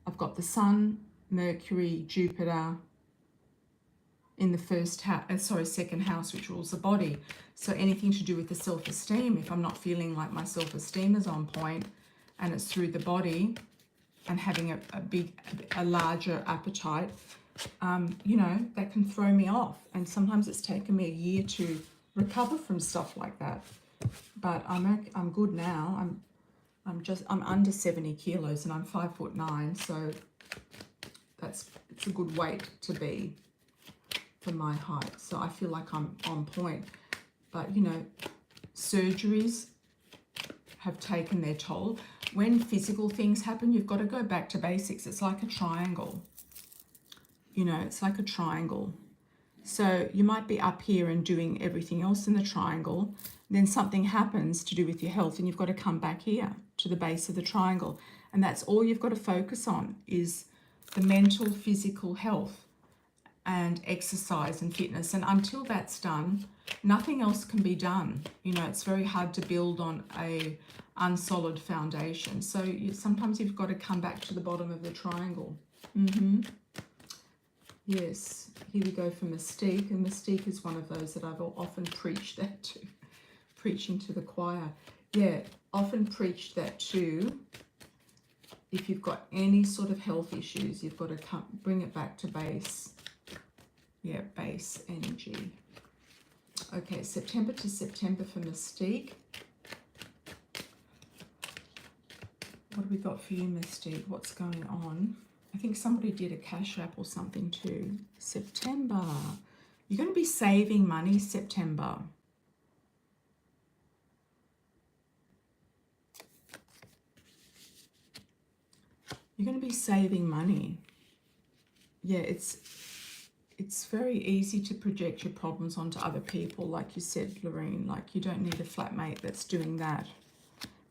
I've got the Sun, Mercury, Jupiter in the second house, which rules the body. So anything to do with the self-esteem, if I'm not feeling like my self-esteem is on point and it's through the body and having a larger appetite, you know, that can throw me off. And sometimes it's taken me a year to recover from stuff like that. But I'm good now. I'm under 70 kilos and I'm 5'9", so it's a good weight to be for my height. So I feel like I'm on point. But you know, surgeries have taken their toll. When physical things happen, you've got to go back to basics. It's like a triangle. You know, it's like a triangle. So you might be up here and doing everything else in the triangle. Then something happens to do with your health and you've got to come back here to the base of the triangle. And that's all you've got to focus on is the mental, physical health and exercise and fitness. And until that's done, nothing else can be done. You know, it's very hard to build on a unsolid foundation. So sometimes you've got to come back to the bottom of the triangle. Yes, here we go for Mystique. And Mystique is one of those that I've often preached that to, preaching to the choir. Yeah, often preached that too. If you've got any sort of health issues, you've got to bring it back to base. Yeah, base energy. Okay, September to September for Mystique. What have we got for you, Mystique? What's going on? I think somebody did a cash app or something too. September. You're going to be saving money, September. You're going to be saving money. Yeah, it's very easy to project your problems onto other people, like you said, Lorraine. Like, you don't need a flatmate that's doing that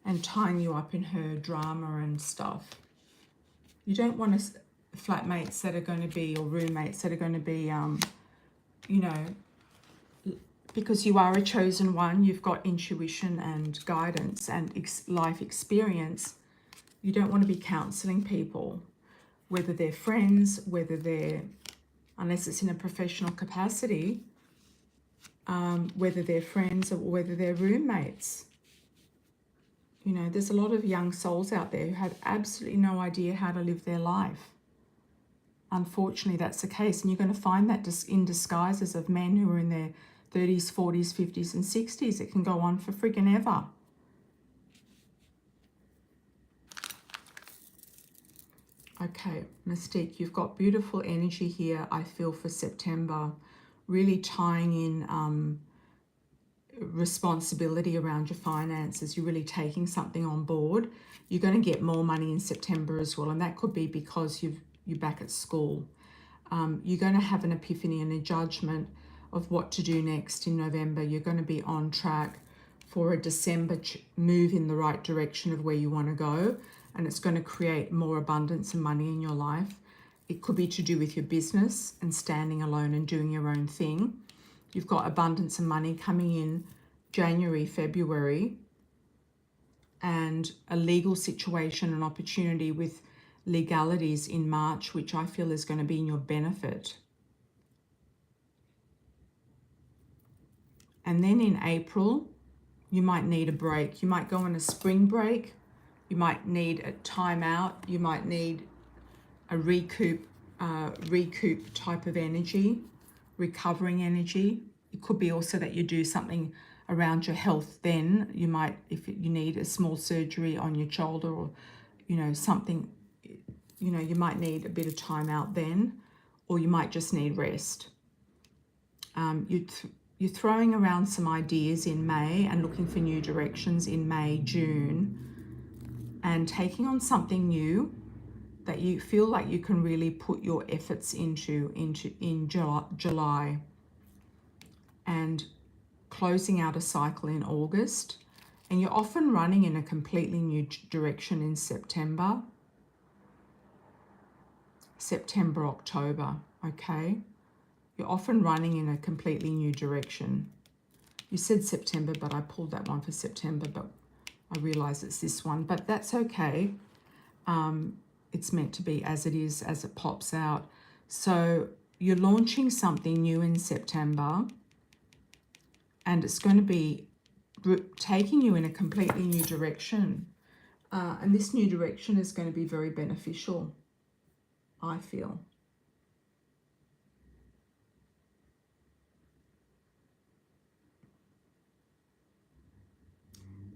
and tying you up in her drama and stuff. You don't want flatmates that are going to be, or roommates that are going to be, you know, because you are a chosen one, you've got intuition and guidance and life experience. You don't want to be counseling people, whether they're friends, whether they're, unless it's in a professional capacity, whether they're friends or whether they're roommates. You know, there's a lot of young souls out there who have absolutely no idea how to live their life. Unfortunately, that's the case. And you're going to find that in disguises of men who are in their 30s, 40s, 50s and 60s. It can go on for friggin' ever. Okay, Mystique, you've got beautiful energy here, I feel, for September. Really tying in responsibility around your finances. You're really taking something on board. You're going to get more money in September as well, and that could be because you're back at school. You're going to have an epiphany and a judgment of what to do next in November. You're going to be on track for a December move in the right direction of where you want to go, and it's going to create more abundance and money in your life. It could be to do with your business and standing alone and doing your own thing. You've got abundance and money coming in January, February, and a legal situation, an opportunity with legalities in March, which I feel is going to be in your benefit. And then in April, you might need a break. You might go on a spring break. You might need a timeout. You might need a recoup type of energy, recovering energy. It could be also that you do something around your health then. You might, if you need a small surgery on your shoulder or, something, you might need a bit of time out then, or you might just need rest. You're throwing around some ideas in May and looking for new directions in May, June, and taking on something new that you feel like you can really put your efforts into in July, and closing out a cycle in August. And you're often running in a completely new direction in September, October, okay? You're often running in a completely new direction. You said September, but I pulled that one for September, but I realize it's this one, but that's okay. It's meant to be as it is, as it pops out. So you're launching something new in September, and it's going to be taking you in a completely new direction. And this new direction is going to be very beneficial, I feel.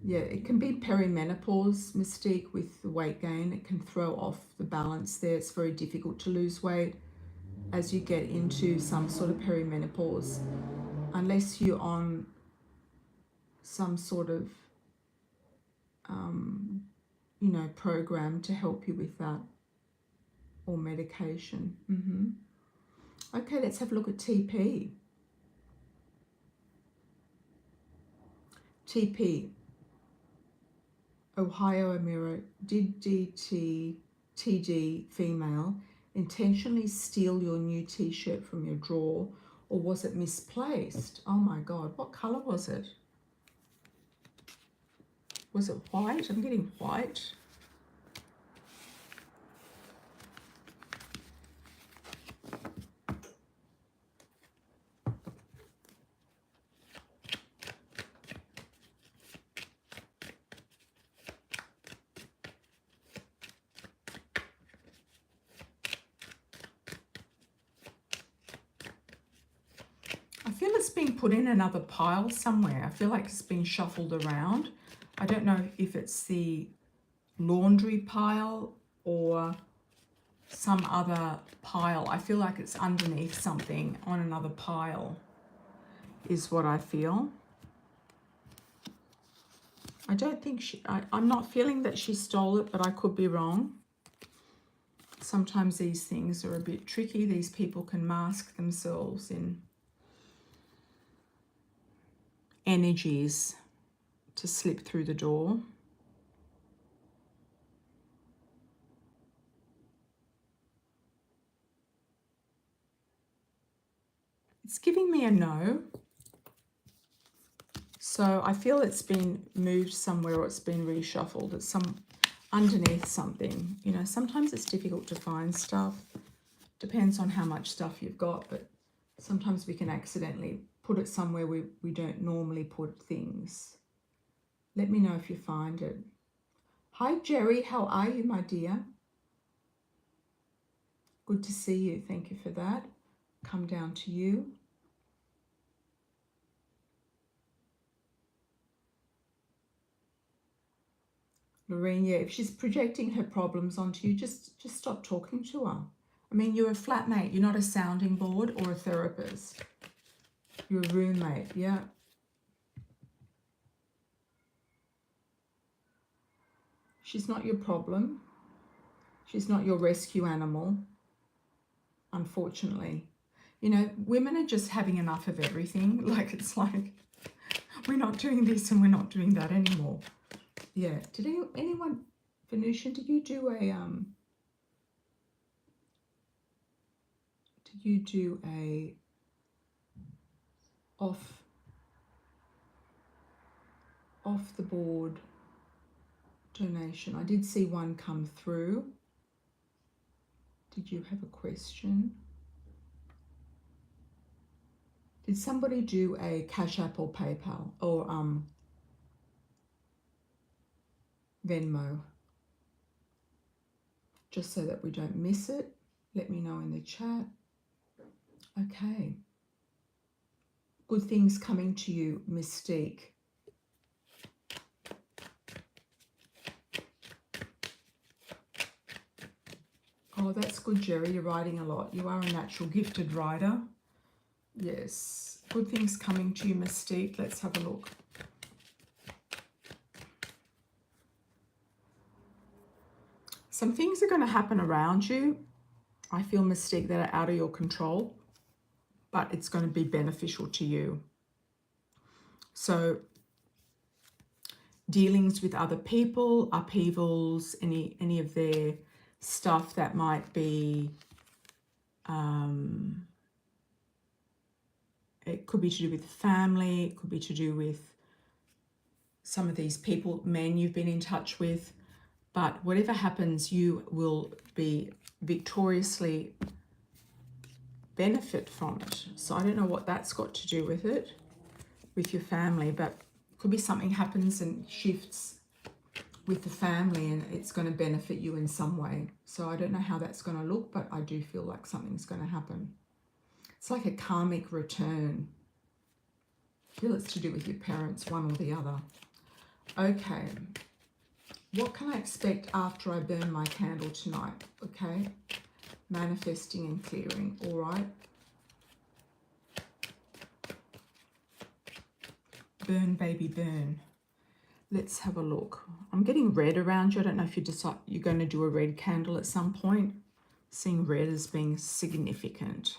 Yeah, it can be perimenopause, Mystique, with the weight gain. It can throw off the balance there. It's very difficult to lose weight as you get into some sort of perimenopause, unless you're on some sort of, program to help you with that, or medication. Okay, let's have a look at TP. TP. Ohio Amira, did TD female intentionally steal your new t-shirt from your drawer, or was it misplaced? Oh my God, what color was it? Was it white? I'm getting white. I feel it's being put in another pile somewhere. I feel like it's been shuffled around. I don't know if it's the laundry pile or some other pile. I feel like it's underneath something on another pile, is what I feel. I don't think I'm not feeling that she stole it, but I could be wrong. Sometimes these things are a bit tricky. These people can mask themselves in energies to slip through the door. It's giving me a no. So I feel it's been moved somewhere, or it's been reshuffled. It's underneath something. Sometimes it's difficult to find stuff. Depends on how much stuff you've got, but sometimes we can accidentally put it somewhere we don't normally put things. Let me know if you find it. Hi Jerry, how are you, my dear? Good to see you. Thank you for that. Come down to you. Lorraine, yeah, if she's projecting her problems onto you, just stop talking to her. I mean, you're a flatmate. You're not a sounding board or a therapist. You're a roommate, yeah. She's not your problem. She's not your rescue animal, unfortunately. You know, women are just having enough of everything. Like, it's like, we're not doing this and we're not doing that anymore. Yeah. Did anyone, Venusian, did you do a off the board donation? I did see one come through. Did you have a question? Did somebody do a Cash App or PayPal or Venmo? Just so that we don't miss it, let me know in the chat. Okay. Good things coming to you, Mystique. Oh, that's good, Jerry. You're writing a lot. You are a natural gifted writer. Yes. Good things coming to you, Mystique. Let's have a look. Some things are going to happen around you. I feel, Mystique, that are out of your control, but it's going to be beneficial to you. So dealings with other people, upheavals, any of their stuff that might be, it could be to do with family, it could be to do with some of these people, men you've been in touch with, but whatever happens, you will be victoriously benefit from it. So I don't know what that's got to do with it, with your family, but it could be something happens and shifts with the family and it's going to benefit you in some way. So I don't know how that's going to look, but I do feel like something's going to happen. It's like a karmic return. I feel it's to do with your parents, one or the other. Okay. What can I expect after I burn my candle tonight? Okay. Manifesting and clearing. All right. Burn, baby, burn. Let's have a look. I'm getting red around you. I don't know if you decide you're going to do a red candle at some point. Seeing red as being significant.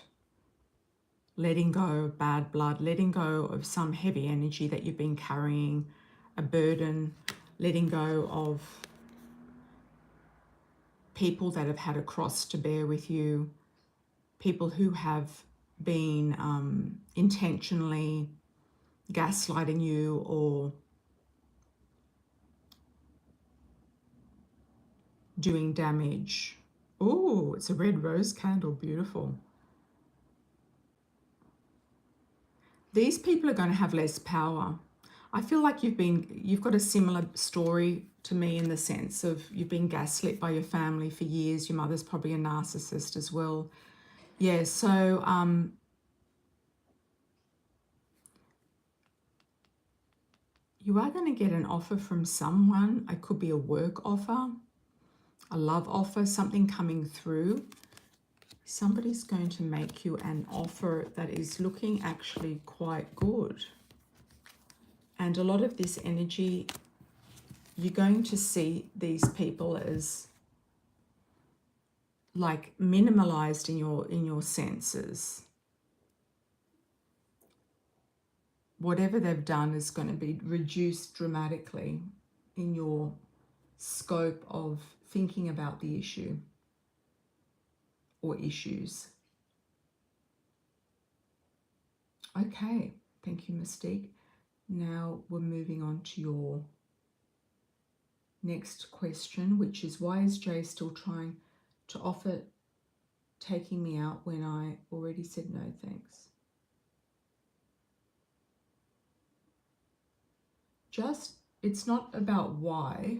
Letting go of bad blood, letting go of some heavy energy that you've been carrying, a burden, letting go of people that have had a cross to bear with you, people who have been intentionally gaslighting you or doing damage. Oh, it's a red rose candle, beautiful. These people are going to have less power. I feel like you've got a similar story to me in the sense of you've been gaslit by your family for years. Your mother's probably a narcissist as well. Yeah, so you are going to get an offer from someone. It could be a work offer, a love offer, something coming through. Somebody's going to make you an offer that is looking actually quite good. And a lot of this energy, you're going to see these people as like minimalized in your senses. Whatever they've done is going to be reduced dramatically in your scope of thinking about the issue or issues. Okay, thank you, Mystique. Now we're moving on to your next question, which is, why is Jay still trying to offer taking me out when I already said no thanks? Just, it's not about why.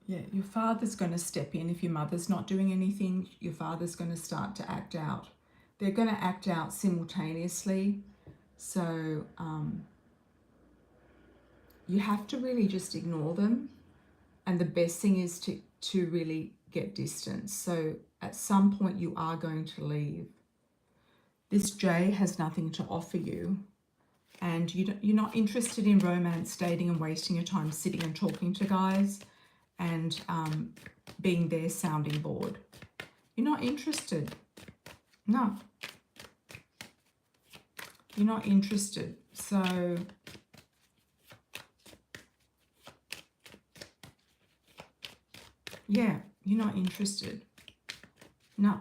Yeah, your father's going to step in. If your mother's not doing anything, your father's going to start to act out. They're going to act out simultaneously. So you have to really just ignore them. And the best thing is to really get distance. So at some point you are going to leave. This J has nothing to offer you. And you're not interested in romance, dating and wasting your time sitting and talking to guys and being their sounding board. You're not interested. No. You're not interested. So yeah, you're not interested. No.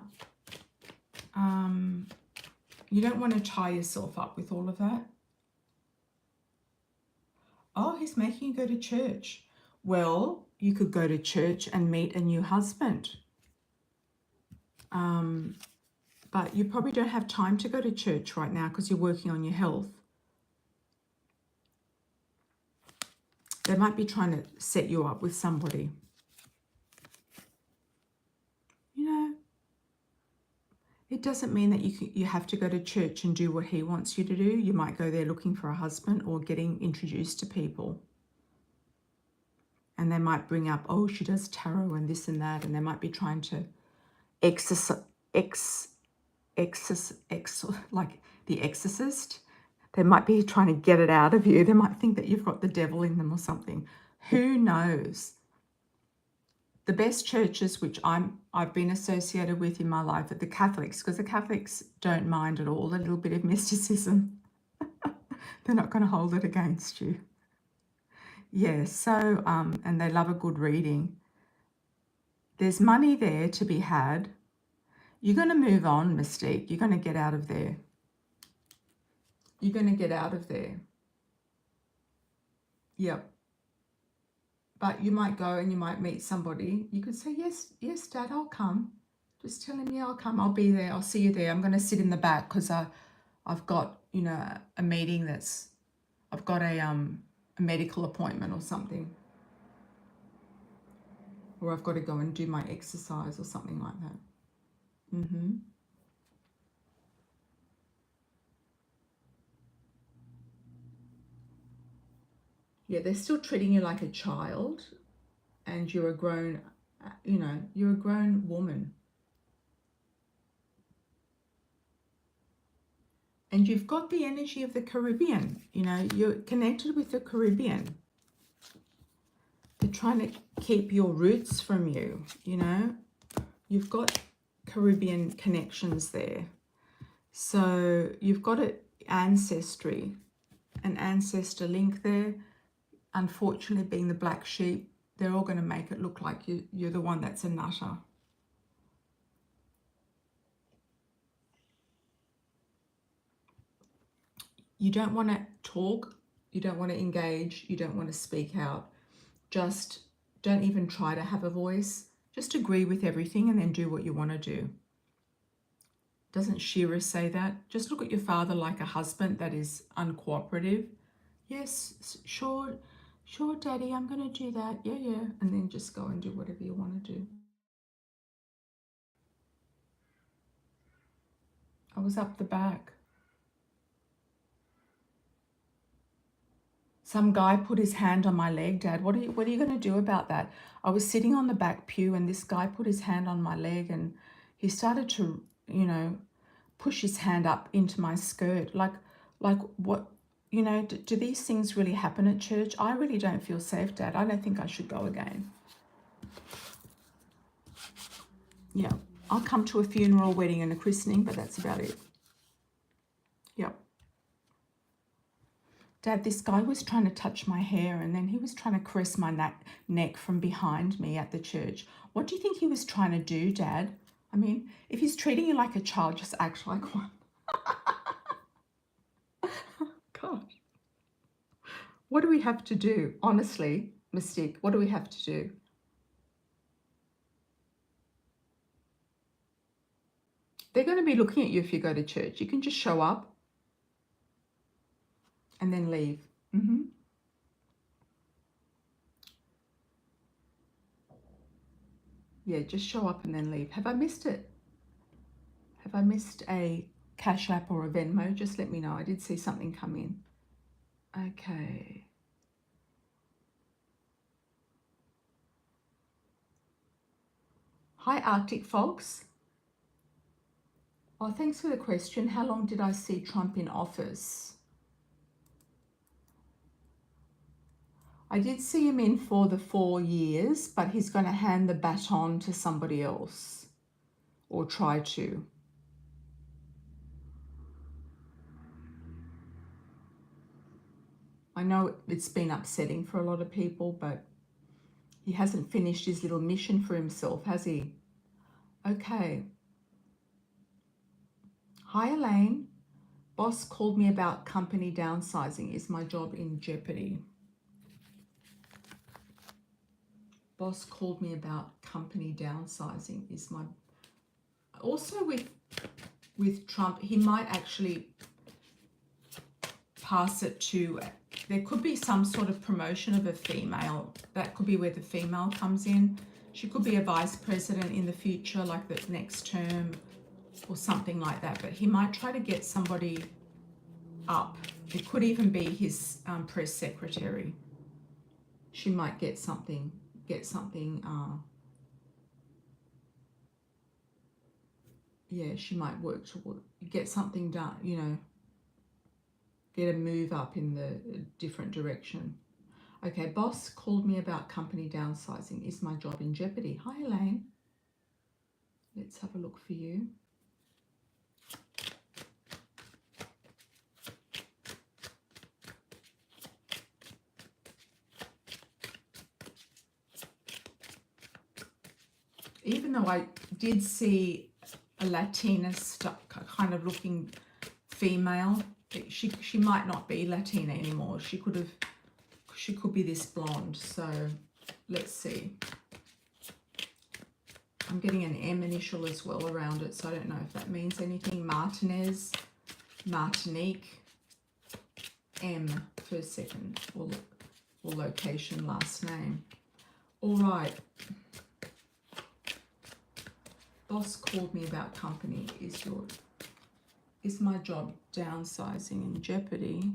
You don't want to tie yourself up with all of that. Oh, he's making you go to church. Well, you could go to church and meet a new husband. But you probably don't have time to go to church right now because you're working on your health. They might be trying to set you up with somebody. You know, it doesn't mean that you have to go to church and do what he wants you to do. You might go there looking for a husband or getting introduced to people. And they might bring up, oh, she does tarot and this and that. And they might be trying to like the exorcist. They might be trying to get it out of you. They might think that you've got the devil in them or something. Who knows? The best churches which I've been associated with in my life are the Catholics, because the Catholics don't mind at all a little bit of mysticism. They're not going to hold it against you. Yeah, so, and they love a good reading. There's money there to be had. You're going to move on, Mystique. You're going to get out of there. You're going to get out of there. Yep. But you might go and you might meet somebody. You could say, yes, Dad, I'll come. Just tell him, yeah, I'll come. I'll be there. I'll see you there. I'm going to sit in the back because I've got, you know, a meeting I've got a medical appointment or something. Or I've got to go and do my exercise or something like that. Yeah, they're still treating you like a child, and you're a grown, you know, you're a grown woman. And you've got the energy of the Caribbean, you know, you're connected with the Caribbean. They're trying to keep your roots from you, you know. You've got Caribbean connections there. So you've got an ancestor link there. Unfortunately, being the black sheep, they're all going to make it look like you're the one that's a nutter. You don't want to talk, you don't want to engage, you don't want to speak out. Just don't even try to have a voice. Just agree with everything and then do what you want to do. Doesn't Shira say that? Just look at your father like a husband that is uncooperative. Yes, sure, Daddy, I'm going to do that. Yeah. And then just go and do whatever you want to do. I was up the back. Some guy put his hand on my leg, Dad. What are you going to do about that? I was sitting on the back pew and this guy put his hand on my leg and he started to, you know, push his hand up into my skirt. Like what, you know, do these things really happen at church? I really don't feel safe, Dad. I don't think I should go again. Yeah, I'll come to a funeral, wedding and a christening, but that's about it. Yep. Dad, this guy was trying to touch my hair and then he was trying to caress my neck from behind me at the church. What do you think he was trying to do, Dad? I mean, if he's treating you like a child, just act like one. God. What do we have to do? Honestly, Mystique, what do we have to do? They're going to be looking at you if you go to church. You can just show up and then leave. Yeah, just show up and then leave. Have I missed it? Have I missed a Cash App or a Venmo? Just let me know. I did see something come in. Okay. Hi, Arctic folks. Oh, thanks for the question. How long did I see Trump in office? I did see him in for the 4 years, but he's going to hand the baton to somebody else, or try to. I know it's been upsetting for a lot of people, but he hasn't finished his little mission for himself, has he? Okay. Hi, Elaine. Boss called me about company downsizing. Is my job in jeopardy? Boss called me about company downsizing. Is my... Also with Trump, he might actually pass it to... There could be some sort of promotion of a female. That could be where the female comes in. She could be a vice president in the future, like the next term or something like that. But he might try to get somebody up. It could even be his press secretary. She might get something, yeah, she might work toward, get something done, you know, get a move up in the different direction. Okay, boss called me about company downsizing. Is my job in jeopardy? Hi, Elaine. Let's have a look for you. Even though I did see a Latina kind of looking female, she might not be Latina anymore. She could be this blonde. So let's see. I'm getting an M initial as well around it, so I don't know if that means anything. Martinez, Martinique, M first, second, or location, last name. All right. Boss called me about company. Is my job downsizing in jeopardy?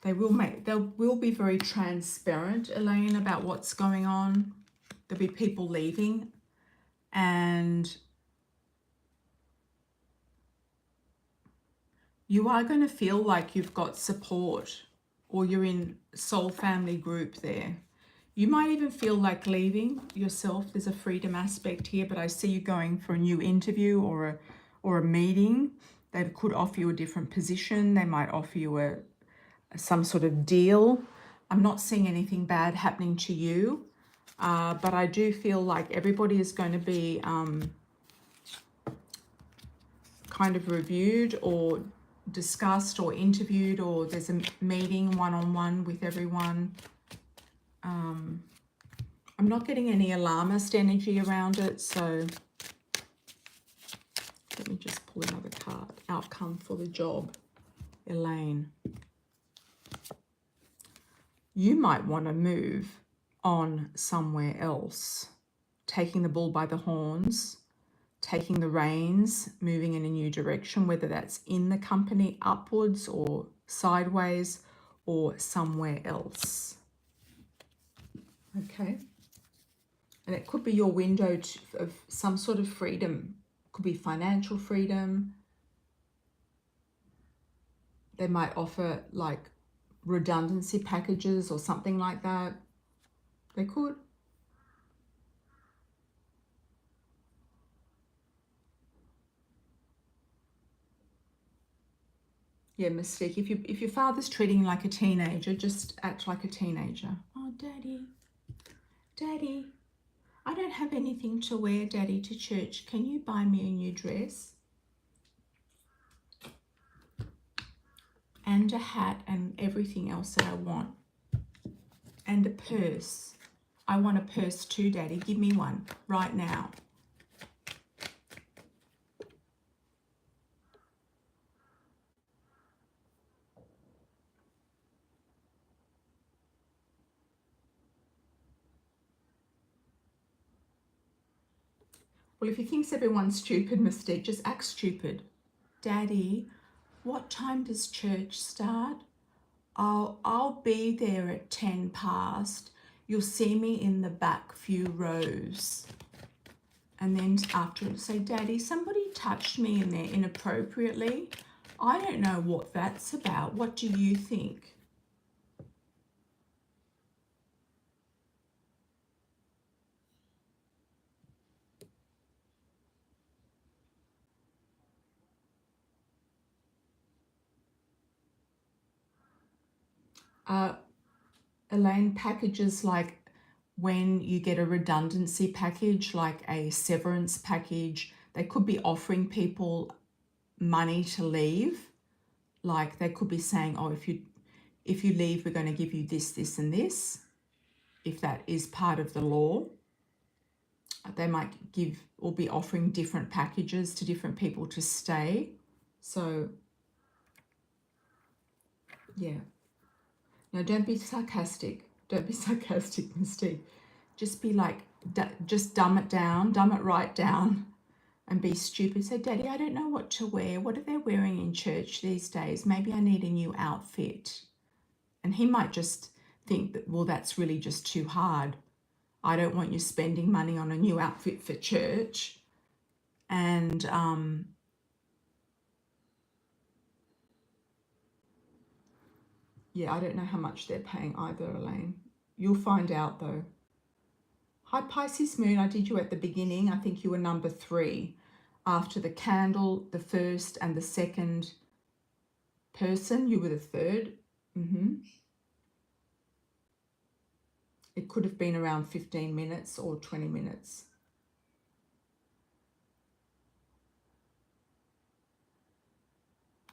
They will be very transparent, Elaine, about what's going on. There'll be people leaving, and you are going to feel like you've got support, or you're in soul family group there. You might even feel like leaving yourself. There's a freedom aspect here, but I see you going for a new interview or a meeting. They could offer you a different position. They might offer you some sort of deal. I'm not seeing anything bad happening to you, but I do feel like everybody is going to be kind of reviewed or discussed or interviewed, or there's a meeting one-on-one with everyone. I'm not getting any alarmist energy around it, so let me just pull another card. Outcome for the job, Elaine. You might want to move on somewhere else, taking the bull by the horns, taking the reins, moving in a new direction, whether that's in the company upwards or sideways or somewhere else. Okay. And it could be your window of some sort of freedom. It could be financial freedom. They might offer like redundancy packages or something like that. They could. Yeah, Mystique, if your father's treating you like a teenager, just act like a teenager. Oh, Daddy, I don't have anything to wear, Daddy, to church. Can you buy me a new dress? And a hat and everything else that I want. And a purse. I want a purse too, Daddy. Give me one right now. Well, if he thinks everyone's stupid, Mystique, just act stupid. Daddy, what time does church start? I'll be there at 10 past. You'll see me in the back few rows. And then after it'll say, Daddy, somebody touched me in there inappropriately. I don't know what that's about. What do you think? Elaine, packages like when you get a redundancy package, like a severance package, they could be offering people money to leave. Like they could be saying, oh, if you leave, we're going to give you this, this, and this. If that is part of the law, they might give or be offering different packages to different people to stay. So, yeah. No, don't be sarcastic. Don't be sarcastic, Mystique. Just be like, just dumb it down, dumb it right down, and be stupid. Say, Daddy, I don't know what to wear. What are they wearing in church these days? Maybe I need a new outfit. And he might just think that, well, that's really just too hard. I don't want you spending money on a new outfit for church. And yeah, I don't know how much they're paying either, Elaine. You'll find out though. Hi, Pisces Moon. I did you at the beginning. I think you were number 3. After the candle, the first and the second person, you were the third. It could have been around 15 minutes or 20 minutes.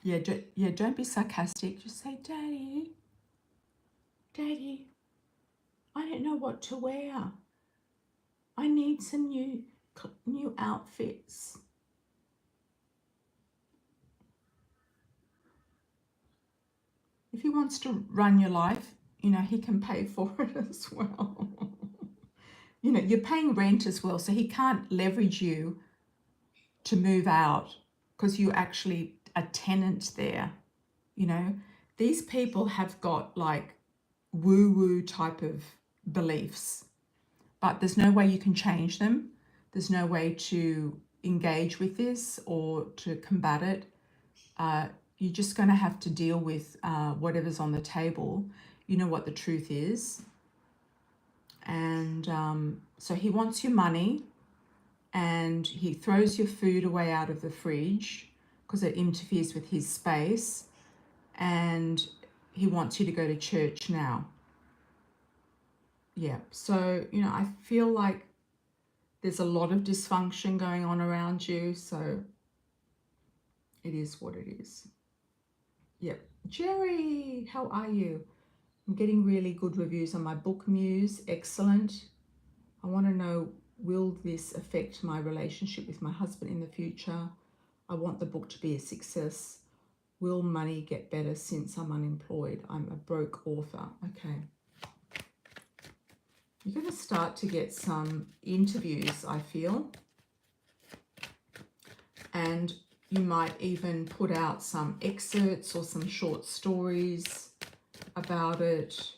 Yeah, don't be sarcastic. Just say, Daddy, Daddy, I don't know what to wear. I need some new outfits. If he wants to run your life, you know, he can pay for it as well. You know, you're paying rent as well, so he can't leverage you to move out because you're actually a tenant there. You know, these people have got like woo-woo type of beliefs, but there's no way you can change them. There's no way to engage with this or to combat it. You're just going to have to deal with whatever's on the table. You know what the truth is. And so he wants your money, and he throws your food away out of the fridge because it interferes with his space, and he wants you to go to church now. Yeah, so, you know, I feel like there's a lot of dysfunction going on around you, so it is what it is. Yep. Jerry, how are you? I'm getting really good reviews on my book Muse. Excellent. I want to know, will this affect my relationship with my husband in the future? I want the book to be a success. Will money get better since I'm unemployed? I'm a broke author. Okay. You're going to start to get some interviews, I feel. And you might even put out some excerpts or some short stories about it.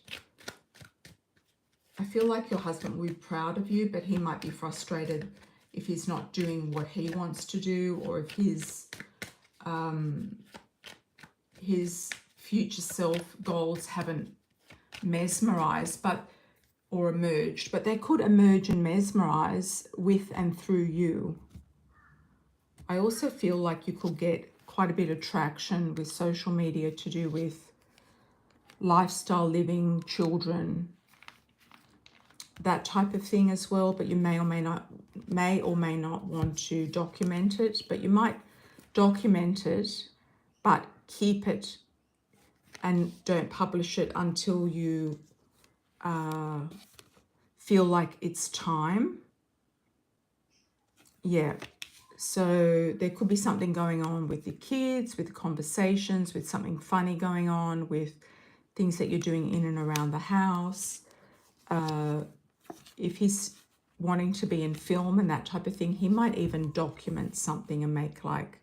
I feel like your husband will be proud of you, but he might be frustrated if he's not doing what he wants to do, or if his future self goals haven't mesmerized or emerged, but they could emerge and mesmerize with and through you. I also feel like you could get quite a bit of traction with social media to do with lifestyle living, children, that type of thing as well, but you may or may not want to document it, but you might document it, but keep it and don't publish it until you feel like it's time. Yeah. So there could be something going on with the kids, with conversations, with something funny going on, with things that you're doing in and around the house. If he's wanting to be in film and that type of thing, he might even document something and make like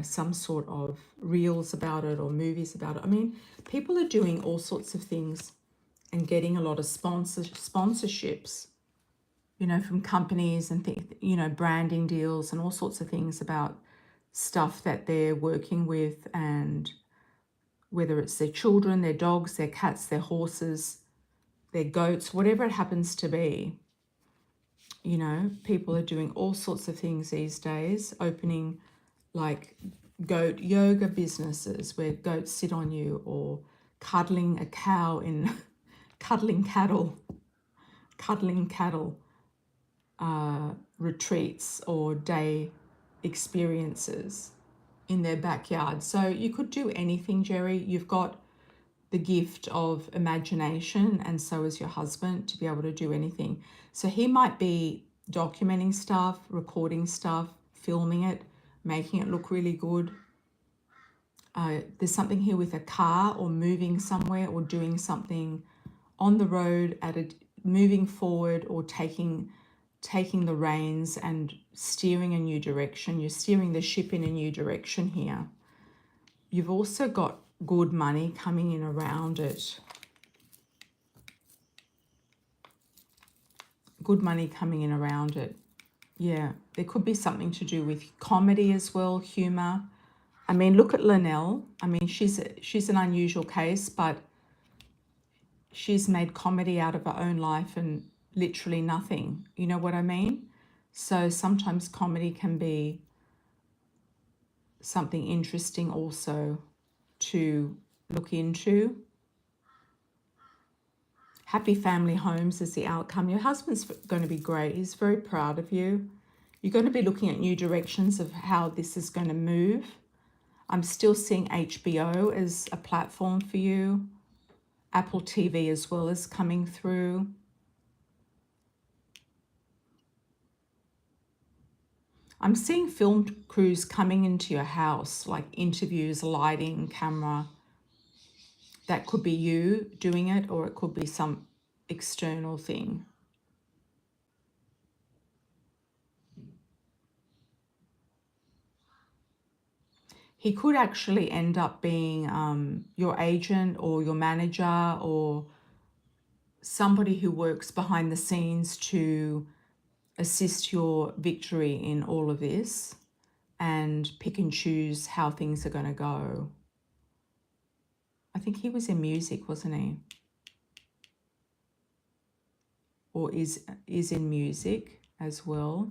some sort of reels about it or movies about it. I mean, people are doing all sorts of things and getting a lot of sponsorships, you know, from companies and things, you know, branding deals and all sorts of things about stuff that they're working with, and whether it's their children, their dogs, their cats, their horses, their goats, whatever it happens to be. You know, people are doing all sorts of things these days, opening like goat yoga businesses where goats sit on you, or cuddling a cow in cuddling cattle retreats or day experiences in their backyard. So you could do anything, Jerry. You've got the gift of imagination, and so is your husband, to be able to do anything. So he might be documenting stuff, recording stuff, filming it, making it look really good. There's something here with a car, or moving somewhere, or doing something on the road, moving forward, or taking the reins and steering a new direction. You're steering the ship in a new direction here. You've also got good money coming in around it. Good money coming in around it. Yeah, there could be something to do with comedy as well, humor. I mean, look at Linnell. I mean, she's an unusual case, but she's made comedy out of her own life and literally nothing. You know what I mean? So sometimes comedy can be something interesting also to look into. Happy family homes is the outcome. Your husband's going to be great. He's very proud of you. You're going to be looking at new directions of how this is going to move. I'm still seeing HBO as a platform for you. Apple TV as well is coming through. I'm seeing film crews coming into your house, like interviews, lighting, camera. That could be you doing it, or it could be some external thing. He could actually end up being your agent or your manager, or somebody who works behind the scenes to assist your victory in all of this and pick and choose how things are going to go. I think he was in music, wasn't he? Or is in music as well.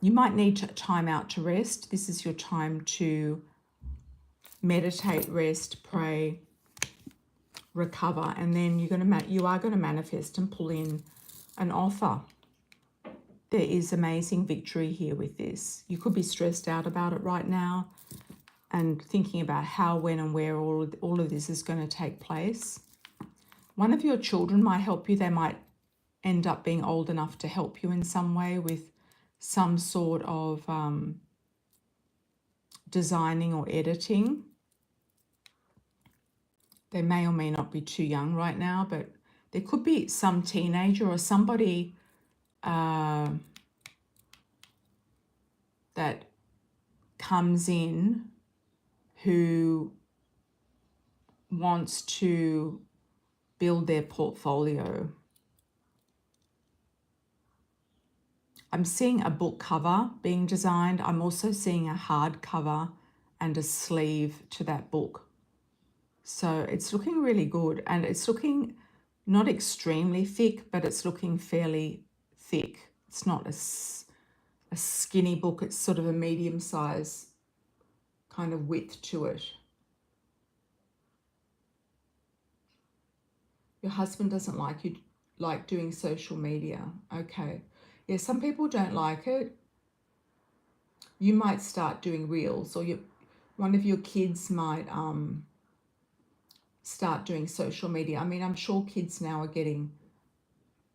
You might need time out to rest. This is your time to meditate, rest, pray, recover, and then you are going to manifest and pull in an offer. There is amazing victory here with this. You could be stressed out about it right now and thinking about how, when, and where all of this is going to take place. One of your children might help you. They might end up being old enough to help you in some way with some sort of designing or editing. They may or may not be too young right now, but there could be some teenager or somebody that comes in who wants to build their portfolio. I'm seeing a book cover being designed. I'm also seeing a hard cover and a sleeve to that book. So it's looking really good, and it's looking not extremely thick, but it's looking fairly thick. It's not a skinny book. It's sort of a medium size kind of width to it. Your husband doesn't like you like doing social media. Okay. Yeah, some people don't like it. You might start doing reels, or one of your kids might start doing social media. I mean, I'm sure kids now are getting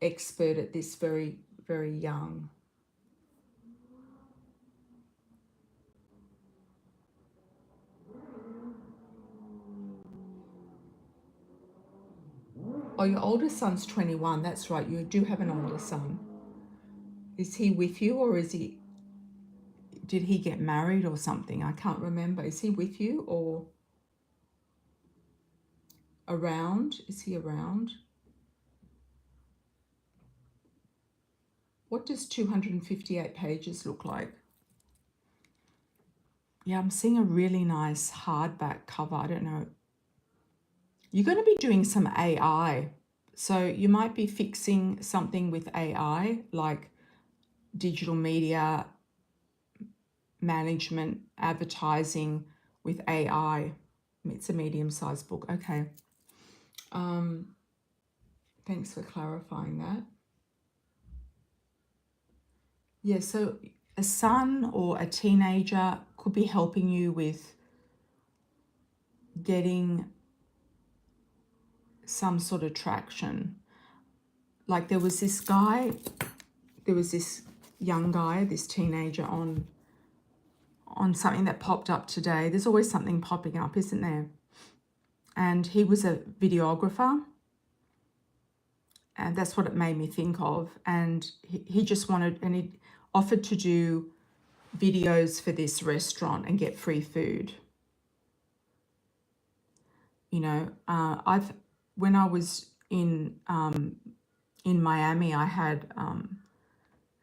expert at this very, very young. Oh, your older son's 21. That's right. You do have an older son. Is he with you, or did he get married or something? I can't remember. Is he with you, or? around. Is he around? What does 258 pages look like? Yeah, I'm seeing a really nice hardback cover. I don't know. You're going to be doing some AI. So you might be fixing something with AI, like digital media management, advertising with AI. It's a medium-sized book. Okay. Thanks for clarifying that. Yeah, so a son or a teenager could be helping you with getting some sort of traction. Like there was this young guy, this teenager on something that popped up today. There's always something popping up, isn't there? And he was a videographer, and that's what it made me think of. And he just wanted, and he offered to do videos for this restaurant and get free food. You know, when I was in Miami, I had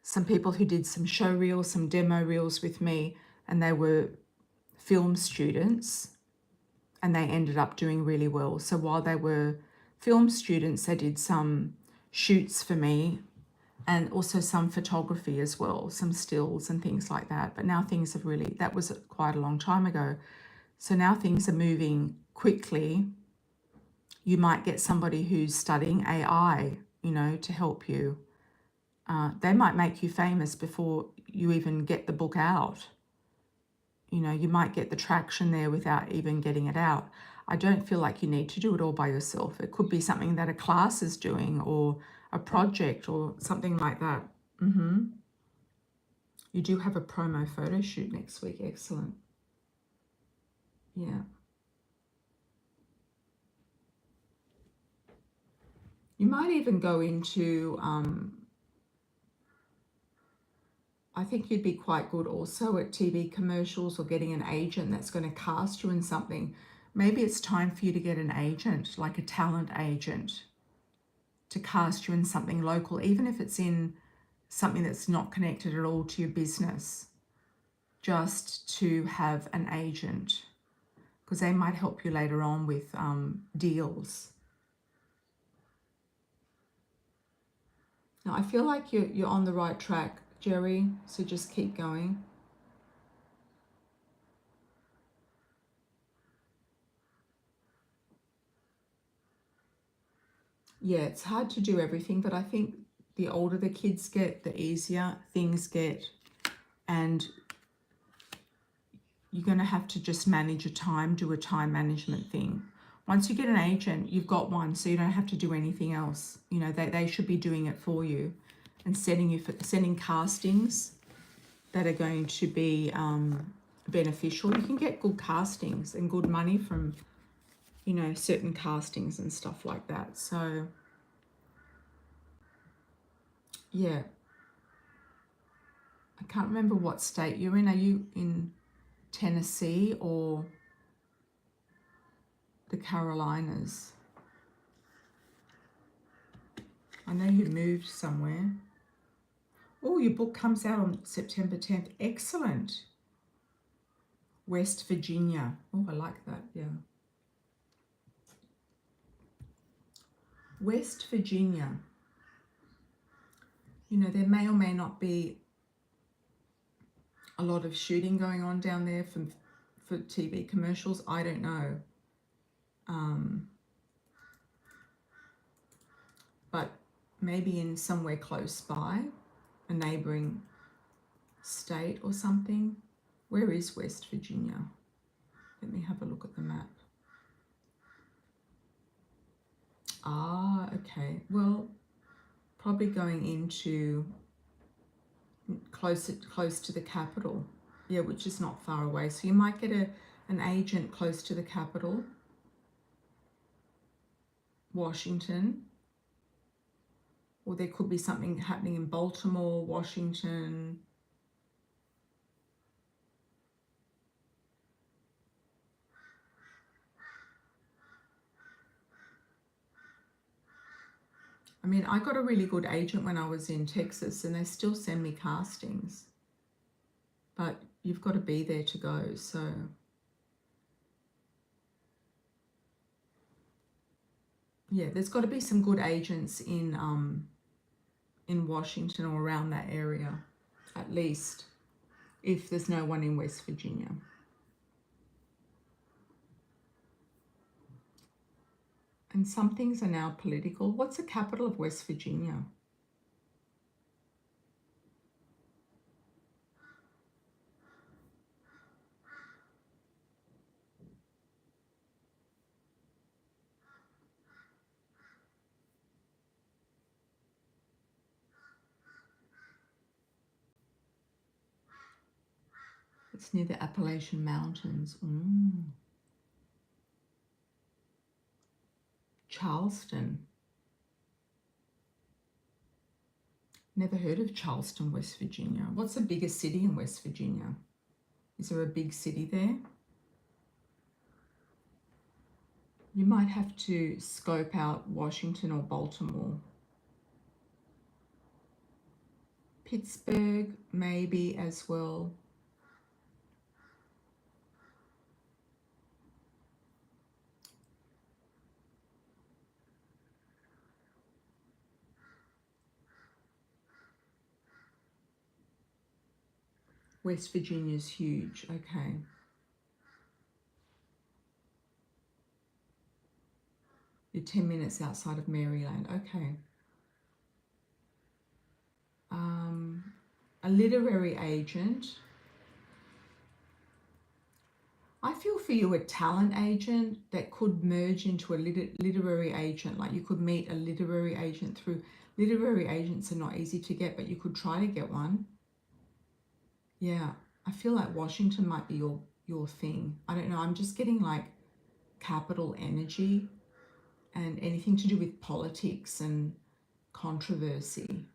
some people who did some show reels, some demo reels with me, and they were film students, and they ended up doing really well. So while they were film students, they did some shoots for me and also some photography as well, some stills and things like that. But now things have really, that was quite a long time ago. So now things are moving quickly. You might get somebody who's studying AI, you know, to help you. They might make you famous before you even get the book out. You know, you might get the traction there without even getting it out. I don't feel like you need to do it all by yourself. It could be something that a class is doing or a project or something like that. You do have a promo photo shoot next week. Excellent. Yeah. You might even go into, I think you'd be quite good also at TV commercials or getting an agent that's going to cast you in something. Maybe it's time for you to get an agent, like a talent agent, to cast you in something local, even if it's in something that's not connected at all to your business, just to have an agent, because they might help you later on with deals. Now, I feel like you're on the right track, Jerry, so just keep going. Yeah, it's hard to do everything, but I think the older the kids get, the easier things get, and you're going to have to just manage your time, do a time management thing. Once you get an agent, you've got one, so you don't have to do anything else. You know, they should be doing it for you and sending castings that are going to be beneficial. You can get good castings and good money from, you know, certain castings and stuff like that. So, yeah. I can't remember what state you're in. Are you in Tennessee or the Carolinas? I know you moved somewhere. Oh, your book comes out on September 10th. Excellent. West Virginia. Oh, I like that. Yeah. West Virginia. You know, there may or may not be a lot of shooting going on down there for TV commercials. I don't know. But maybe in somewhere close by, a neighboring state or something. Where is West Virginia? Let me have a look at the map. Ah, okay. Well, probably going into close to the capital. Yeah, which is not far away. So you might get an agent close to the capital, Washington, or there could be something happening in Baltimore, Washington. I mean, I got a really good agent when I was in Texas, and they still send me castings. But you've got to be there to go, so... Yeah, there's got to be some good agents in Washington or around that area, at least, if there's no one in West Virginia. And some things are now political. What's the capital of West Virginia? It's near the Appalachian Mountains. Charleston. Never heard of Charleston, West Virginia. What's the biggest city in West Virginia? Is there a big city there? You might have to scope out Washington or Baltimore. Pittsburgh, maybe as well. West Virginia's huge, okay. You're 10 minutes outside of Maryland, okay. A literary agent. I feel for you a talent agent that could merge into a literary agent. Like you could meet a literary agent through... Literary agents are not easy to get, but you could try to get one. Yeah, I feel like Washington might be your thing. I don't know, I'm just getting like capital energy and anything to do with politics and controversy.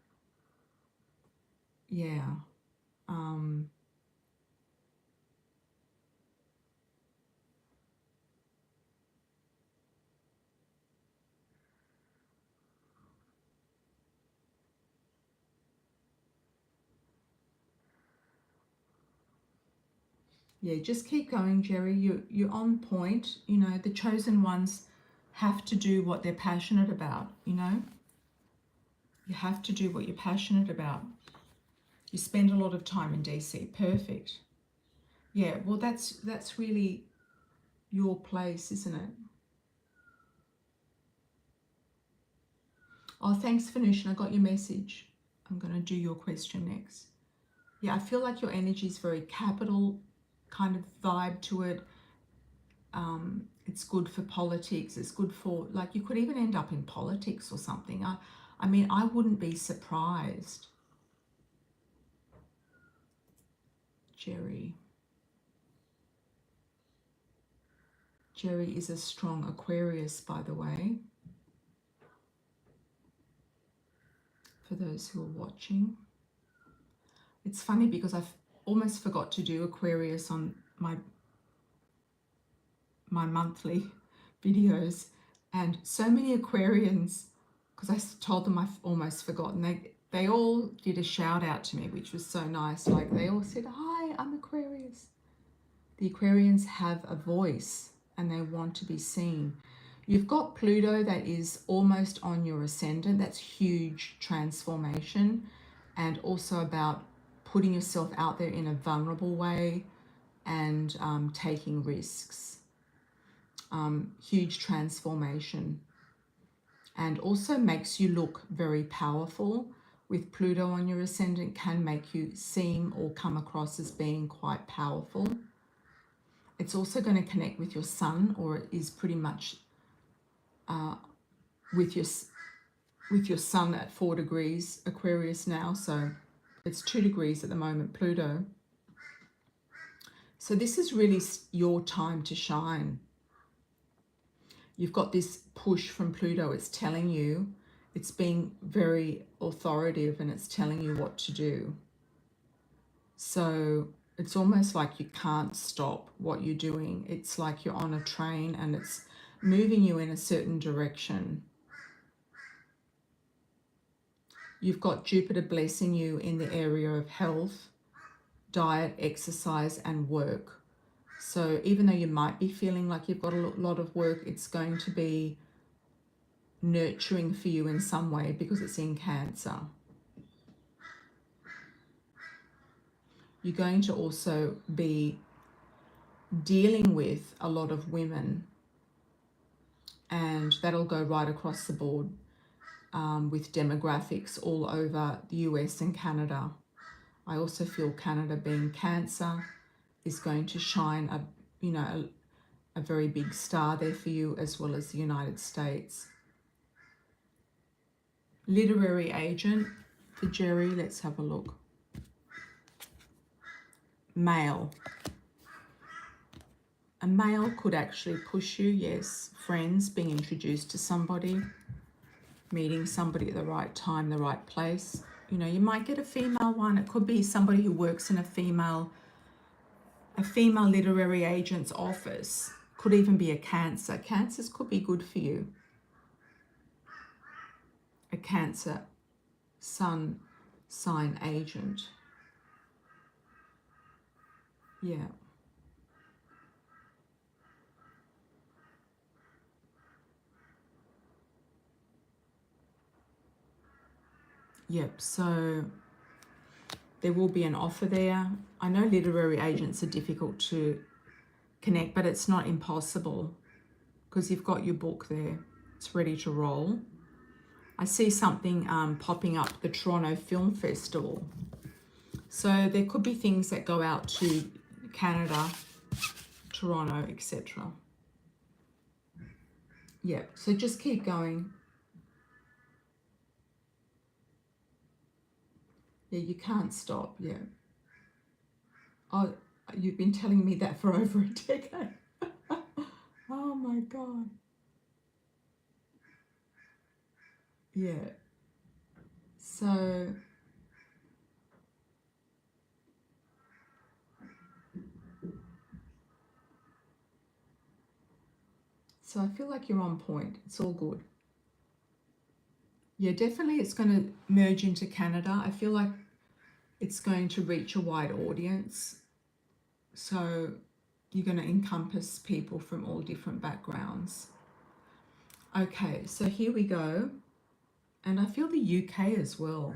Yeah. Yeah, just keep going, Jerry. You're on point. You know, the chosen ones have to do what they're passionate about, you know? You have to do what you're passionate about. You spend a lot of time in DC. Perfect. Yeah, well, that's really your place, isn't it? Oh, thanks, Venusian. I got your message. I'm going to do your question next. Yeah, I feel like your energy is very capital kind of vibe to it. It's good for politics. It's good for, like, you could even end up in politics or something. I mean, I wouldn't be surprised. Jerry. Jerry is a strong Aquarius, by the way, for those who are watching. It's funny because I've almost forgot to do Aquarius on my monthly videos, and so many Aquarians, because I told them I've almost forgotten, they all did a shout out to me, which was so nice. Like they all said, "Hi, I'm Aquarius." The Aquarians have a voice and they want to be seen. You've got Pluto that is almost on your ascendant. That's huge transformation, and also about putting yourself out there in a vulnerable way and taking risks. Huge transformation, and also makes you look very powerful. With Pluto on your ascendant, can make you seem or come across as being quite powerful. It's also going to connect with your sun, or it is pretty much with your sun at 4 degrees Aquarius now, so it's 2 degrees at the moment, Pluto. So this is really your time to shine. You've got this push from Pluto. It's telling you, it's being very authoritative and it's telling you what to do. So it's almost like you can't stop what you're doing. It's like you're on a train and it's moving you in a certain direction. You've got Jupiter blessing you in the area of health, diet, exercise, and work. So even though you might be feeling like you've got a lot of work, it's going to be nurturing for you in some way because it's in Cancer. You're going to also be dealing with a lot of women, and that'll go right across the board with demographics all over the US and Canada. I also feel Canada, being Cancer, is going to shine a very big star there for you, as well as the United States. Literary agent for Jerry, let's have a look. Male. A male could actually push you, yes. Friends, being introduced to somebody, meeting somebody at the right time, the right place. You know, you might get a female one. It could be somebody who works in a female literary agent's office. Could even be a Cancer. Cancers could be good for you. A Cancer sun sign agent. Yeah. Yep, so there will be an offer there. I know literary agents are difficult to connect, but it's not impossible because you've got your book there. It's ready to roll. I see something popping up, the Toronto Film Festival. So there could be things that go out to Canada, Toronto, etc. Yeah, so just keep going. Yeah, you can't stop, yeah. Oh, you've been telling me that for over a decade. Oh my God. Yeah. So I feel like you're on point. It's all good. Yeah, definitely it's going to merge into Canada. I feel like it's going to reach a wide audience. So you're going to encompass people from all different backgrounds. Okay, so here we go. And I feel the UK as well.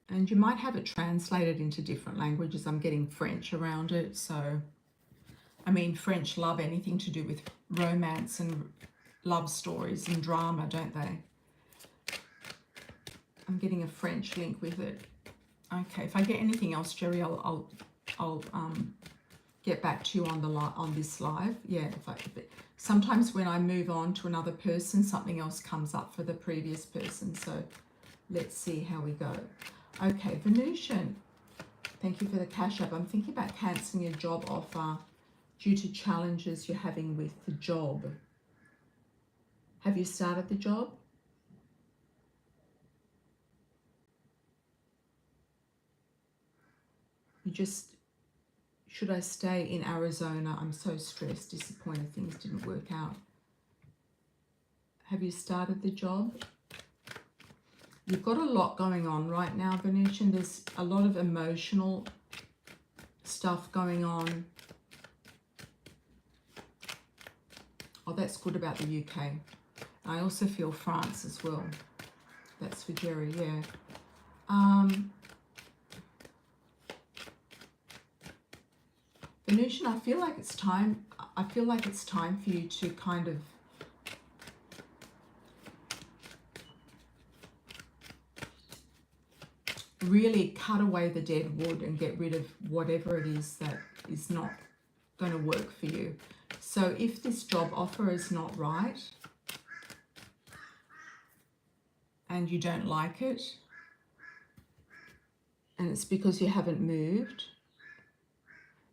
And you might have it translated into different languages. I'm getting French around it. So, I mean, French love anything to do with romance and love stories and drama, don't they? I'm getting a French link with it. Okay, if I get anything else, Jerry, I'll get back to you on this live. Yeah, sometimes when I move on to another person, something else comes up for the previous person. So let's see how we go. Okay, Venusian, thank you for the cash app. I'm thinking about cancelling your job offer due to challenges you're having with the job. Have you started the job? Should I stay in Arizona? I'm so stressed, disappointed, things didn't work out. Have you started the job? You've got a lot going on right now, Venusian. There's a lot of emotional stuff going on. Oh, that's good about the UK. I also feel France as well. That's for Jerry, yeah. Venusian, I feel like it's time for you to kind of really cut away the dead wood and get rid of whatever it is that is not going to work for you. So if this job offer is not right and you don't like it, and it's because you haven't moved,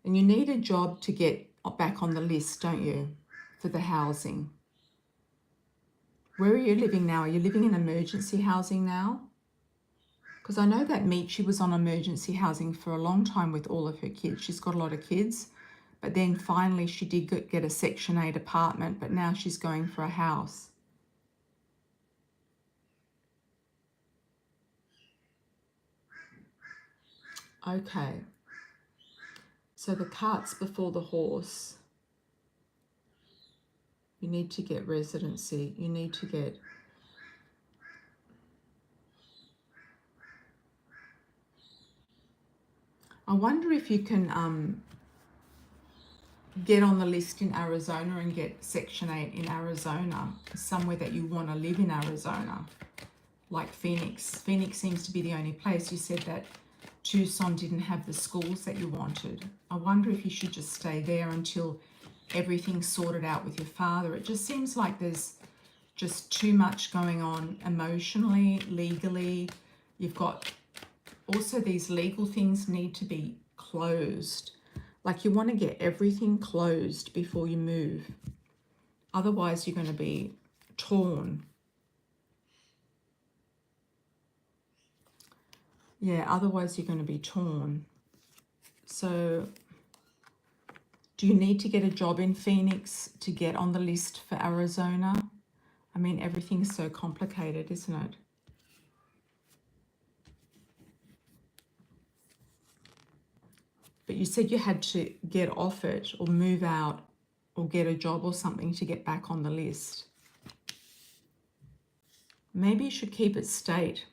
and you need a job to get back on the list, don't you, for the housing. Where are you living now? Are you living in emergency housing now? Because I know that Michi was on emergency housing for a long time with all of her kids. She's got a lot of kids, but then finally she did get a Section 8 apartment, but now she's going for a house. Okay. So the cart's before the horse. You need to get residency. You need to get... I wonder if you can get on the list in Arizona and get Section 8 in Arizona, somewhere that you want to live in Arizona, like Phoenix. Phoenix seems to be the only place. You said that Tucson didn't have the schools that you wanted. I wonder if you should just stay there until everything's sorted out with your father. It just seems like there's just too much going on emotionally, legally. You've got also these legal things need to be closed. Like you want to get everything closed before you move. Otherwise, you're going to be torn. Yeah, otherwise you're going to be torn. So do you need to get a job in Phoenix to get on the list for Arizona? I mean, everything's so complicated, isn't it? But you said you had to get off it or move out or get a job or something to get back on the list. Maybe you should keep it state.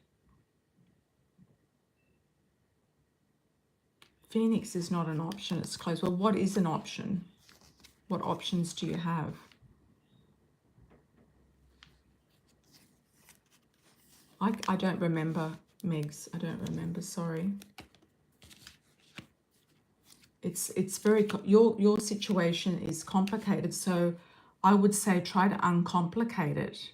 Phoenix is not an option, it's closed. Well, what is an option? What options do you have? I don't remember, Megs. I don't remember, sorry. It's very, your situation is complicated, so I would say try to uncomplicate it.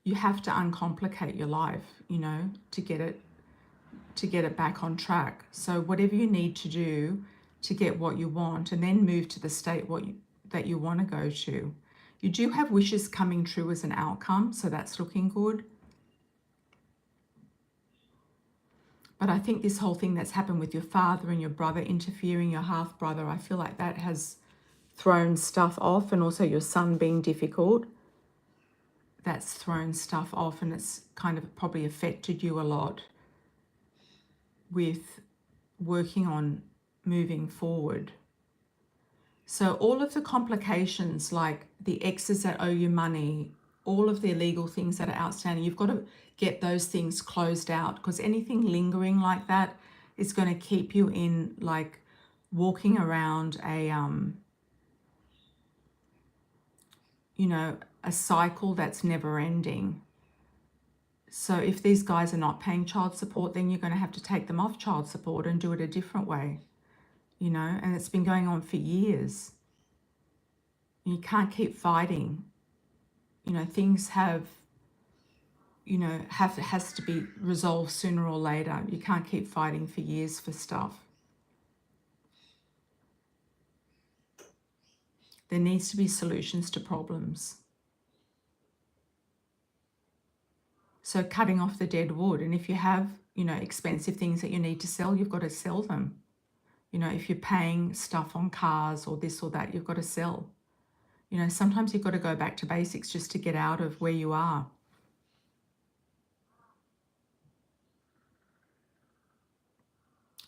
You have to uncomplicate your life, you know, to get it back on track. So whatever you need to do to get what you want, and then move to the state that you want to go to. You do have wishes coming true as an outcome, so that's looking good. But I think this whole thing that's happened with your father and your brother interfering, your half brother, I feel like that has thrown stuff off, and also your son being difficult, that's thrown stuff off, and it's kind of probably affected you a lot with working on moving forward. So all of the complications, like the exes that owe you money, all of the illegal things that are outstanding, you've got to get those things closed out, because anything lingering like that is going to keep you in like walking around a you know, a cycle that's never ending. So if these guys are not paying child support, then you're going to have to take them off child support and do it a different way, you know, and it's been going on for years. You can't keep fighting. You know, things have, you know, has to be resolved sooner or later. You can't keep fighting for years for stuff. There needs to be solutions to problems. So cutting off the dead wood, and if you have, you know, expensive things that you need to sell, you've got to sell them. You know, if you're paying stuff on cars or this or that, you've got to sell. You know, sometimes you've got to go back to basics just to get out of where you are.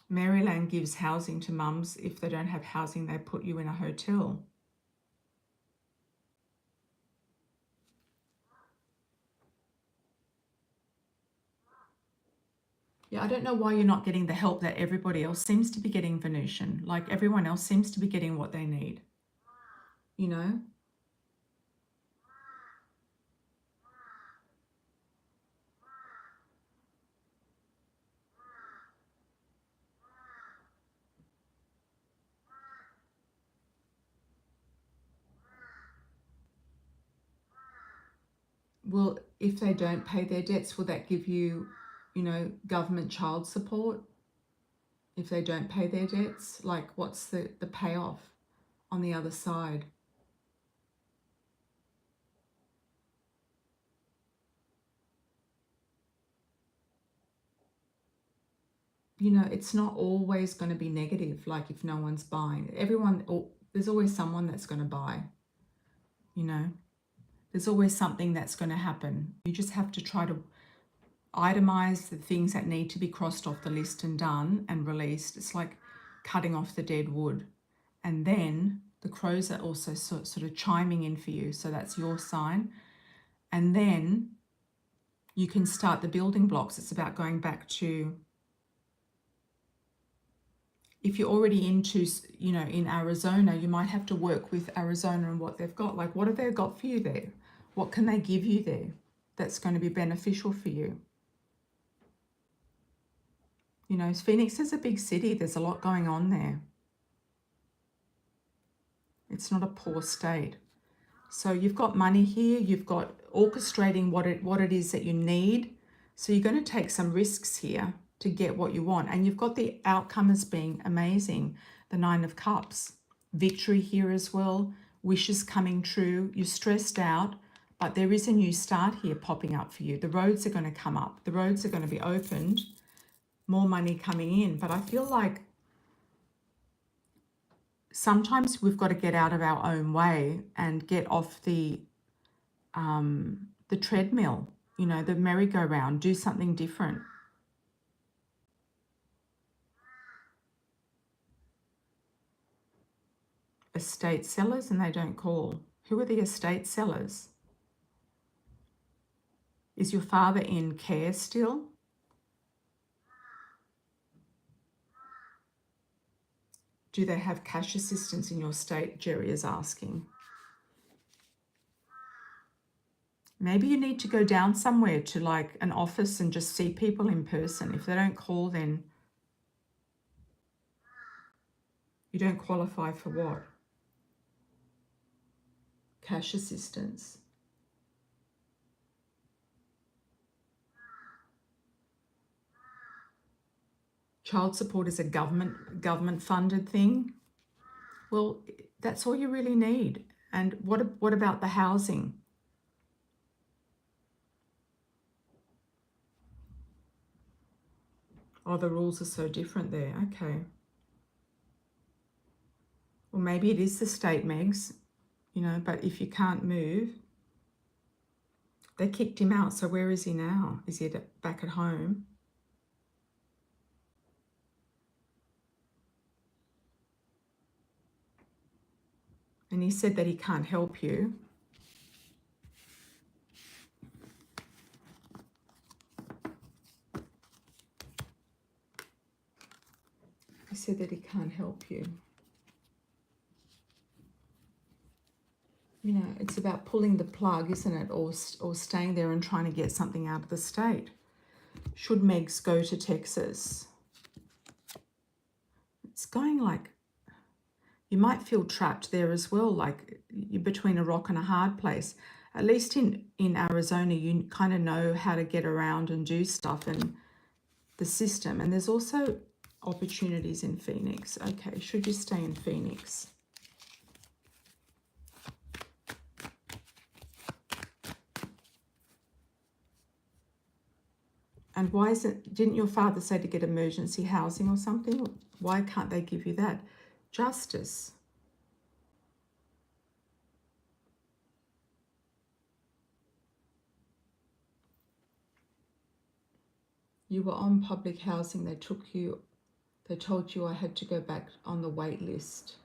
Maryland gives housing to mums. If they don't have housing, they put you in a hotel. Yeah, I don't know why you're not getting the help that everybody else seems to be getting, Venusian. Like everyone else seems to be getting what they need, you know? Well, if they don't pay their debts, will that give you, you know, government child support? If they don't pay their debts, like what's the payoff on the other side? You know, it's not always going to be negative. Like if no one's buying, everyone, or there's always someone that's going to buy, you know. There's always something that's going to happen. You just have to try to itemize the things that need to be crossed off the list and done and released. It's like cutting off the dead wood. And then the crows are also sort of chiming in for you. So that's your sign. And then you can start the building blocks. It's about going back to, if you're already into, you know, in Arizona, you might have to work with Arizona and what they've got. Like, what have they got for you there? What can they give you there that's going to be beneficial for you? You know, Phoenix is a big city. There's a lot going on there. It's not a poor state. So you've got money here. You've got orchestrating what it is that you need. So you're going to take some risks here to get what you want. And you've got the outcome as being amazing. The Nine of Cups. Victory here as well. Wishes coming true. You're stressed out, but there is a new start here popping up for you. The roads are going to come up. The roads are going to be opened. More money coming in. But I feel like sometimes we've got to get out of our own way and get off the treadmill, you know, the merry-go-round, do something different. Estate sellers, and they don't call. Who are the estate sellers? Is your father in care still? Do they have cash assistance in your state? Jerry is asking. Maybe you need to go down somewhere to like an office and just see people in person. If they don't call, then you don't qualify for what? Cash assistance. Child support is a government funded thing. Well, that's all you really need. And what about the housing? Oh, the rules are so different there. Okay. Well, maybe it is the state, Megs, you know, but if you can't move, they kicked him out. So where is he now? Is he back at home? And he said that he can't help you. He said that he can't help you. You know, it's about pulling the plug, isn't it? Or staying there and trying to get something out of the state. Should Megs go to Texas? It's going like, you might feel trapped there as well, like you're between a rock and a hard place. At least in Arizona, you kind of know how to get around and do stuff and the system. And there's also opportunities in Phoenix. Okay, should you stay in Phoenix? And why is it, didn't your father say to get emergency housing or something? Why can't they give you that? Justice. You were on public housing. They told you I had to go back on the wait list.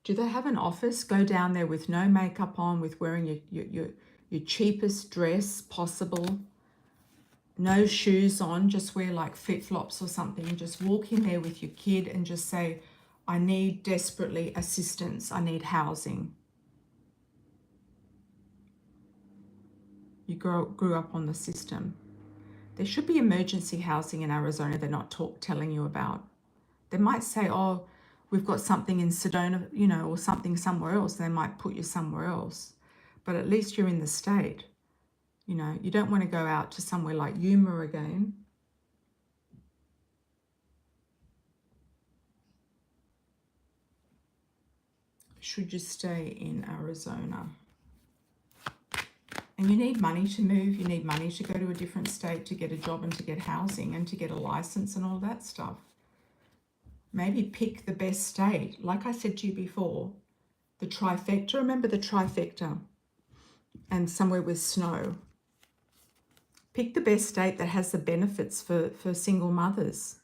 Do they have an office? Go down there with no makeup on, with wearing your cheapest dress possible. No shoes on, just wear like flip-flops or something. Just walk in there with your kid and just say, I need desperately assistance. I need housing. You grew up on the system. There should be emergency housing in Arizona they're not telling you about. They might say, oh, we've got something in Sedona, you know, or something somewhere else. They might put you somewhere else. But at least you're in the state. You know, you don't want to go out to somewhere like Yuma again. Should you stay in Arizona? And you need money to move. You need money to go to a different state, to get a job and to get housing and to get a license and all that stuff. Maybe pick the best state. Like I said to you before, the trifecta, remember the trifecta, and somewhere with snow. Pick the best state that has the benefits for single mothers.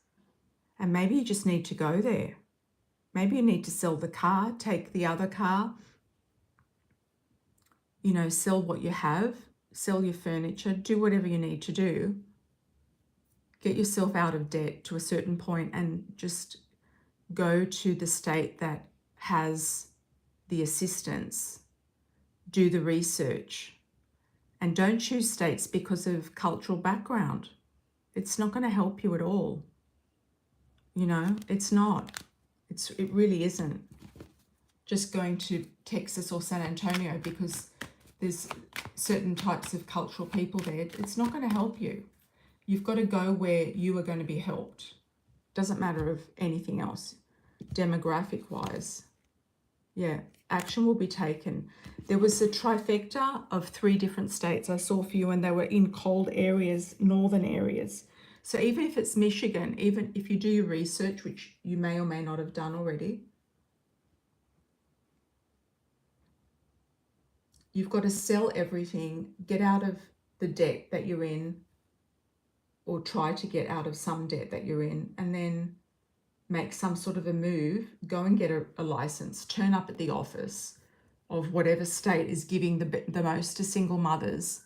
And maybe you just need to go there. Maybe you need to sell the car, take the other car, you know, sell what you have, sell your furniture, do whatever you need to do. Get yourself out of debt to a certain point and just go to the state that has the assistance. Do the research. And don't choose states because of cultural background. It's not going to help you at all. You know, it's not. It really isn't. Just going to Texas or San Antonio because there's certain types of cultural people there. It's not going to help you. You've got to go where you are going to be helped. Doesn't matter of anything else. Demographic-wise. Yeah, action will be taken. There was a trifecta of 3 different states I saw for you, and they were in cold areas, northern areas. So even if it's Michigan, even if you do your research, which you may or may not have done already, you've got to sell everything, get out of the debt that you're in, or try to get out of some debt that you're in, and then make some sort of a move, go and get a license, turn up at the office of whatever state is giving the most to single mothers,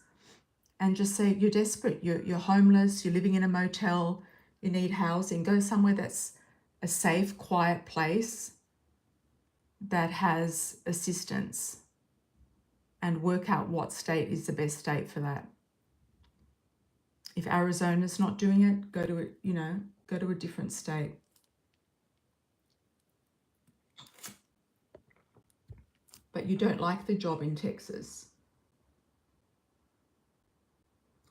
and just say you're desperate, you're homeless, you're living in a motel, you need housing. Go somewhere that's a safe, quiet place that has assistance, and work out what state is the best state for that. If Arizona's not doing it, go to it, you know, go to a different state. But you don't like the job in Texas.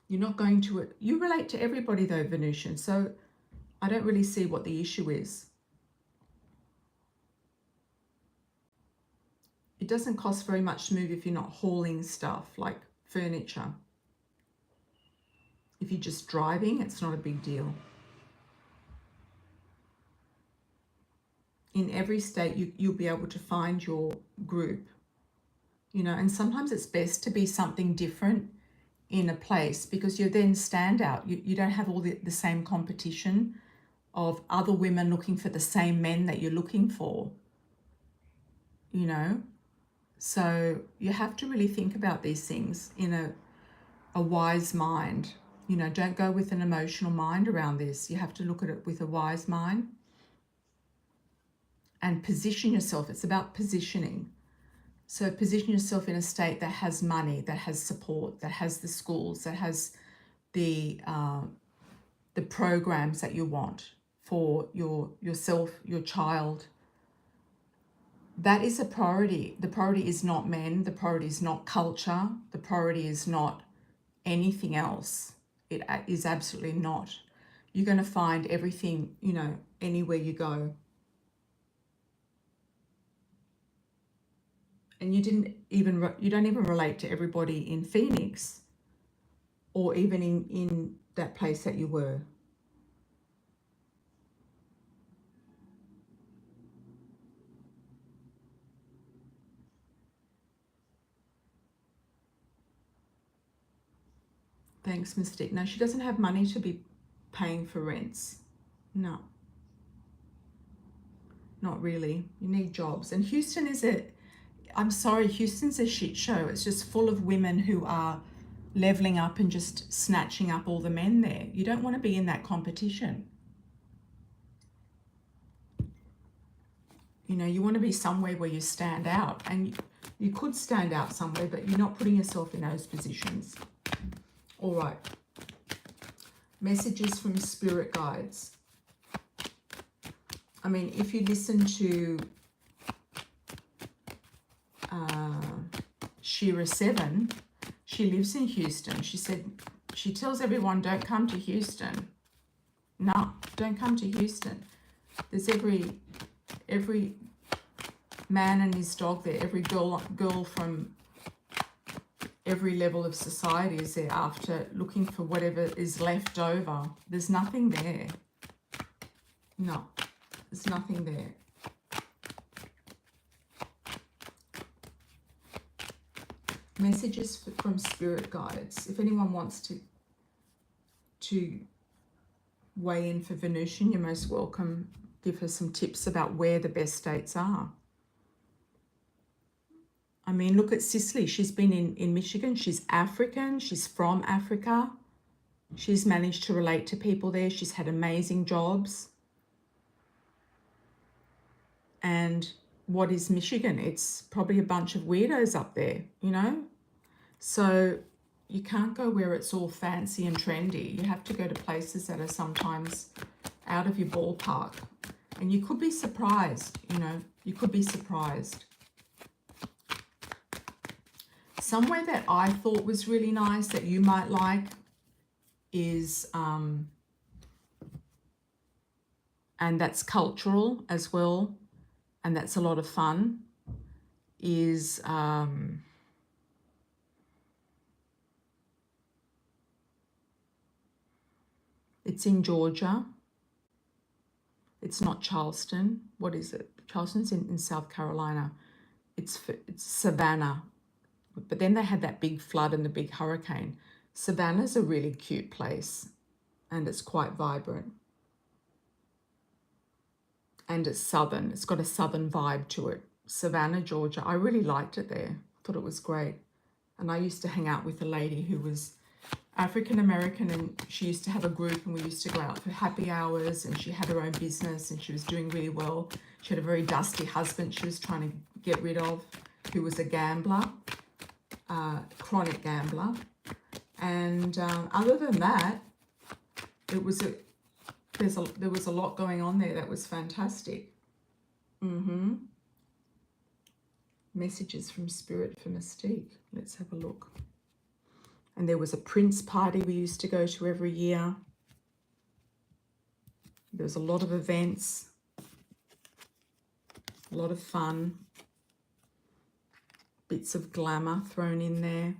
You're not going to it. You relate to everybody though, Venusian, so I don't really see what the issue is. It doesn't cost very much to move if you're not hauling stuff like furniture. If you're just driving, it's not a big deal. In every state, you'll be able to find your group, you know, and sometimes it's best to be something different in a place because you then stand out. You don't have all the same competition of other women looking for the same men that you're looking for, you know. So you have to really think about these things in a wise mind. You know, don't go with an emotional mind around this. You have to look at it with a wise mind and position yourself. It's about positioning. So position yourself in a state that has money, that has support, that has the schools, that has the programs that you want for yourself, your child. That is a priority. The priority is not men. The priority is not culture. The priority is not anything else. It is absolutely not. You're going to find everything, you know, anywhere you go. And you don't even relate to everybody in Phoenix or even in that place that you were. Thanks, Mystique. No, she doesn't have money to be paying for rents. No. Not really. You need jobs. And Houston is I'm sorry, Houston's a shit show. It's just full of women who are leveling up and just snatching up all the men there. You don't want to be in that competition. You know, you want to be somewhere where you stand out. And you could stand out somewhere, but you're not putting yourself in those positions. All right. Messages from spirit guides. I mean, if you listen to Shira 7, she lives in Houston. She said, she tells everyone, don't come to Houston. No, don't come to Houston. There's every man and his dog there. Every girl from every level of society is there after looking for whatever is left over. There's nothing there. No. There's nothing there. Messages from spirit guides. If anyone wants to weigh in for Venusian, you're most welcome. Give her some tips about where the best dates are. I mean, look at Cicely. She's been in Michigan. She's African. She's from Africa. She's managed to relate to people there. She's had amazing jobs. And what is Michigan? It's probably a bunch of weirdos up there, you know? So you can't go where it's all fancy and trendy. You have to go to places that are sometimes out of your ballpark. And you could be surprised, you know, you could be surprised. Somewhere that I thought was really nice that you might like is, and that's cultural as well, and that's a lot of fun, is it's in Georgia. It's not Charleston. What is it? Charleston's in South Carolina. It's Savannah. But then they had that big flood and the big hurricane. Savannah's a really cute place, and it's quite vibrant. And it's southern. It's got a southern vibe to it. Savannah, Georgia. I really liked it there. Thought it was great. And I used to hang out with a lady who was African American, and she used to have a group, and we used to go out for happy hours, and she had her own business, and she was doing really well. She had a very dusty husband she was trying to get rid of, who was a gambler, chronic gambler. And other than that, it was there was a lot going on there that was fantastic. Messages from Spirit for Mystique. Let's have a look. And there was a Prince party we used to go to every year. There was a lot of events, a lot of fun, bits of glamour thrown in there.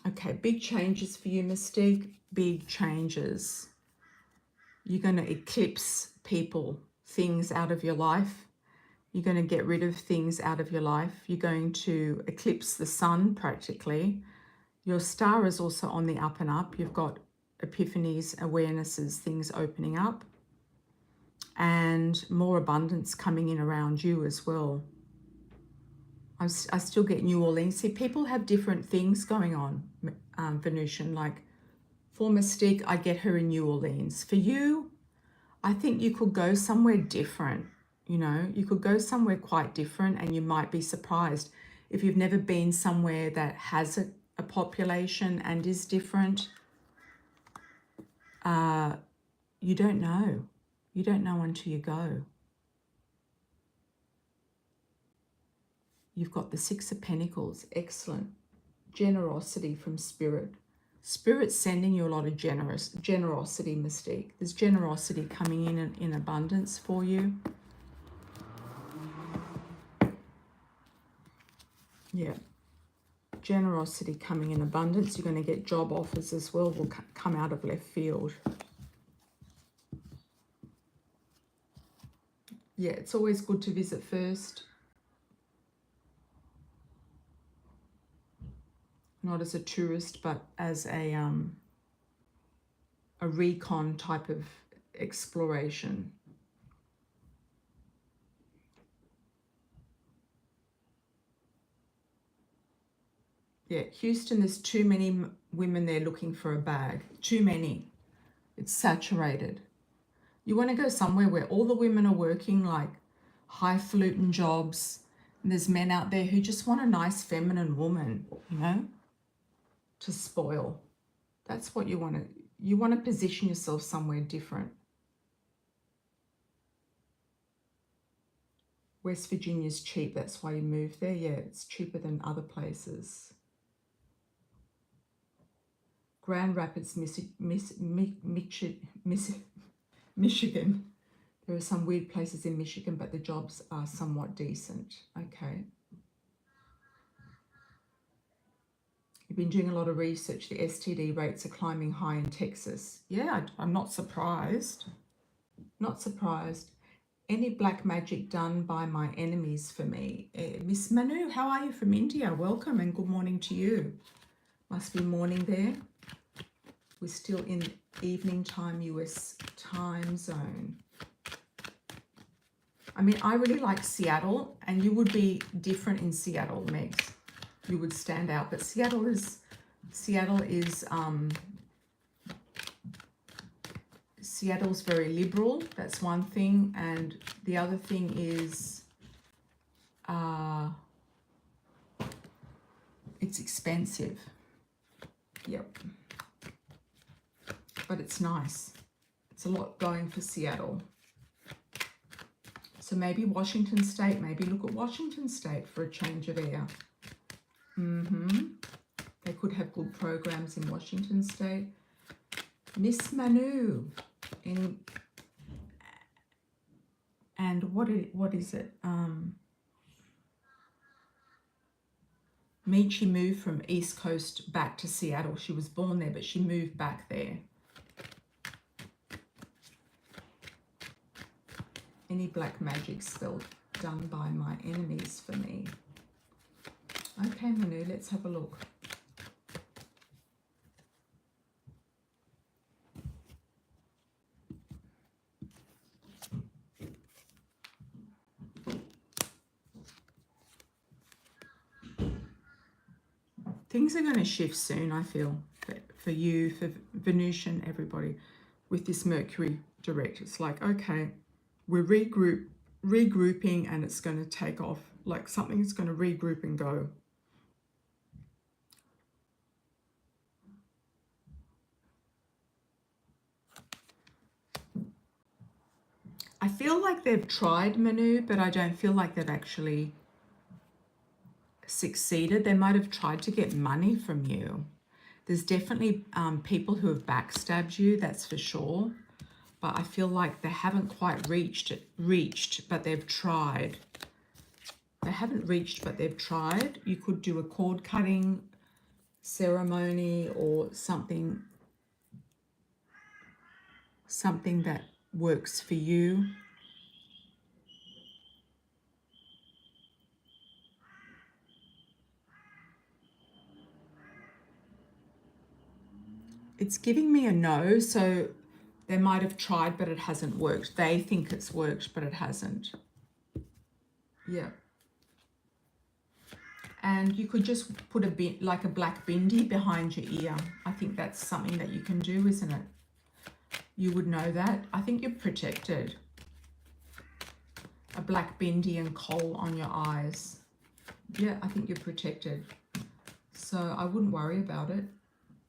Okay, big changes for you, Mystique. Big changes. You're going to eclipse people, things out of your life. You're going to get rid of things out of your life. You're going to eclipse the sun practically. Your star is also on the up and up. You've got epiphanies, awarenesses, things opening up, and more abundance coming in around you as well. I still get New Orleans. See, people have different things going on, Venusian. Like for Mystique, I get her in New Orleans. For you, I think you could go somewhere different. You know, you could go somewhere quite different, and you might be surprised if you've never been somewhere that has a population and is different. You don't know. You don't know until you go. You've got the Six of Pentacles. Excellent. Generosity from Spirit. Spirit's sending you a lot of generosity, Mystique. There's generosity coming in abundance for you. Yeah, generosity coming in abundance. You're going to get job offers as well. Will come out of left field. Yeah, it's always good to visit first. Not as a tourist, but as a recon type of exploration. Yeah, Houston, there's too many women there looking for a bag. Too many. It's saturated. You want to go somewhere where all the women are working like highfalutin jobs, and there's men out there who just want a nice feminine woman, you know, to spoil. That's what you want to. You want to position yourself somewhere different. West Virginia's cheap. That's why you moved there. Yeah, it's cheaper than other places. Grand Rapids, Michigan. There are some weird places in Michigan, but the jobs are somewhat decent. Okay. You've been doing a lot of research. The STD rates are climbing high in Texas. Yeah, I'm not surprised. Not surprised. Any black magic done by my enemies for me? Miss Manu, how are you from India? Welcome and good morning to you. Must be morning there. We're still in evening time, US time zone. I mean, I really like Seattle, and you would be different in Seattle, Megs. You would stand out, but Seattle is Seattle's very liberal. That's one thing, and the other thing is it's expensive. Yep, but it's nice. It's a lot going for Seattle. So maybe Washington State, maybe look at Washington State for a change of air. They could have good programs in Washington State. Miss Manu, and what is it? Michi moved from East Coast back to Seattle. She was born there, but she moved back there. Any black magic spell done by my enemies for me? Okay, Manu, let's have a look. Things are going to shift soon, I feel, for you, for Venusian, everybody, with this Mercury direct. It's like, okay, we're regrouping, and it's going to take off. Like something's going to regroup and go. I feel like they've tried, Manu, but I don't feel like they've actually succeeded. They might have tried to get money from you. There's definitely people who have backstabbed you, that's for sure. But I feel like they haven't quite reached, but they've tried. They haven't reached, but they've tried. You could do a cord cutting ceremony or something that works for you. It's giving me a no, so they might have tried, but it hasn't worked. They think it's worked, but it hasn't. Yeah. And you could just put a bit like a black bindi behind your ear. I think that's something that you can do, isn't it? You would know that. I think you're protected. A black bindi and kohl on your eyes. Yeah, I think you're protected. So I wouldn't worry about it.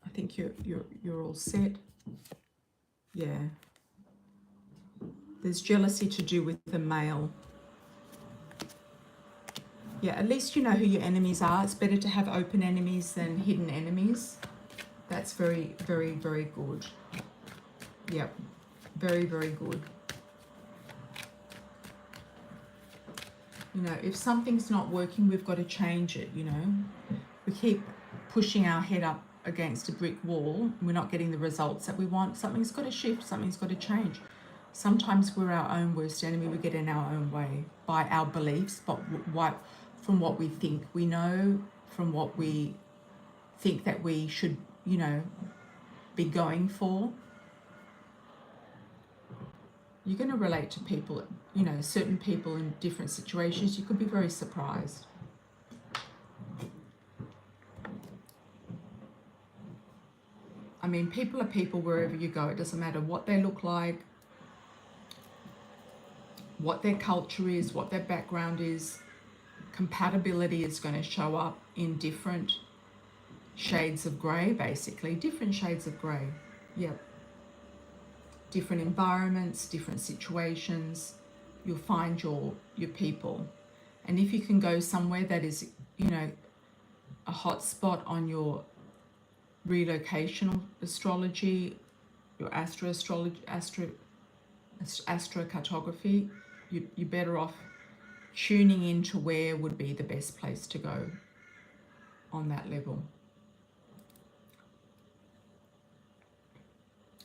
I think you're all set. Yeah. There's jealousy to do with the male. Yeah, at least you know who your enemies are. It's better to have open enemies than hidden enemies. That's very, very, very good. Yep. Very, very good. You know, if something's not working, we've got to change it, you know. We keep pushing our head up against a brick wall. We're not getting the results that we want. Something's got to shift. Something's got to change. Sometimes we're our own worst enemy. We get in our own way by our beliefs, but from what we think we know, from what we think that we should, you know, be going for. You're going to relate to people, you know, certain people in different situations. You could be very surprised. I mean, people are people wherever you go. It doesn't matter what they look like, what their culture is, what their background is. Compatibility is going to show up in different shades of grey, basically. Different shades of grey. Yep. Different environments, different situations. You'll find your people. And if you can go somewhere that is, you know, a hot spot on your relocational astrology, your astrocartography, you're better off tuning into where would be the best place to go on that level.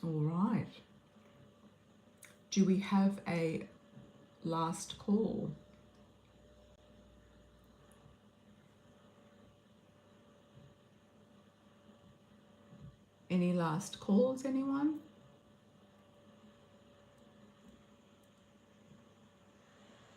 All right. Do we have a last call? Any last calls, anyone?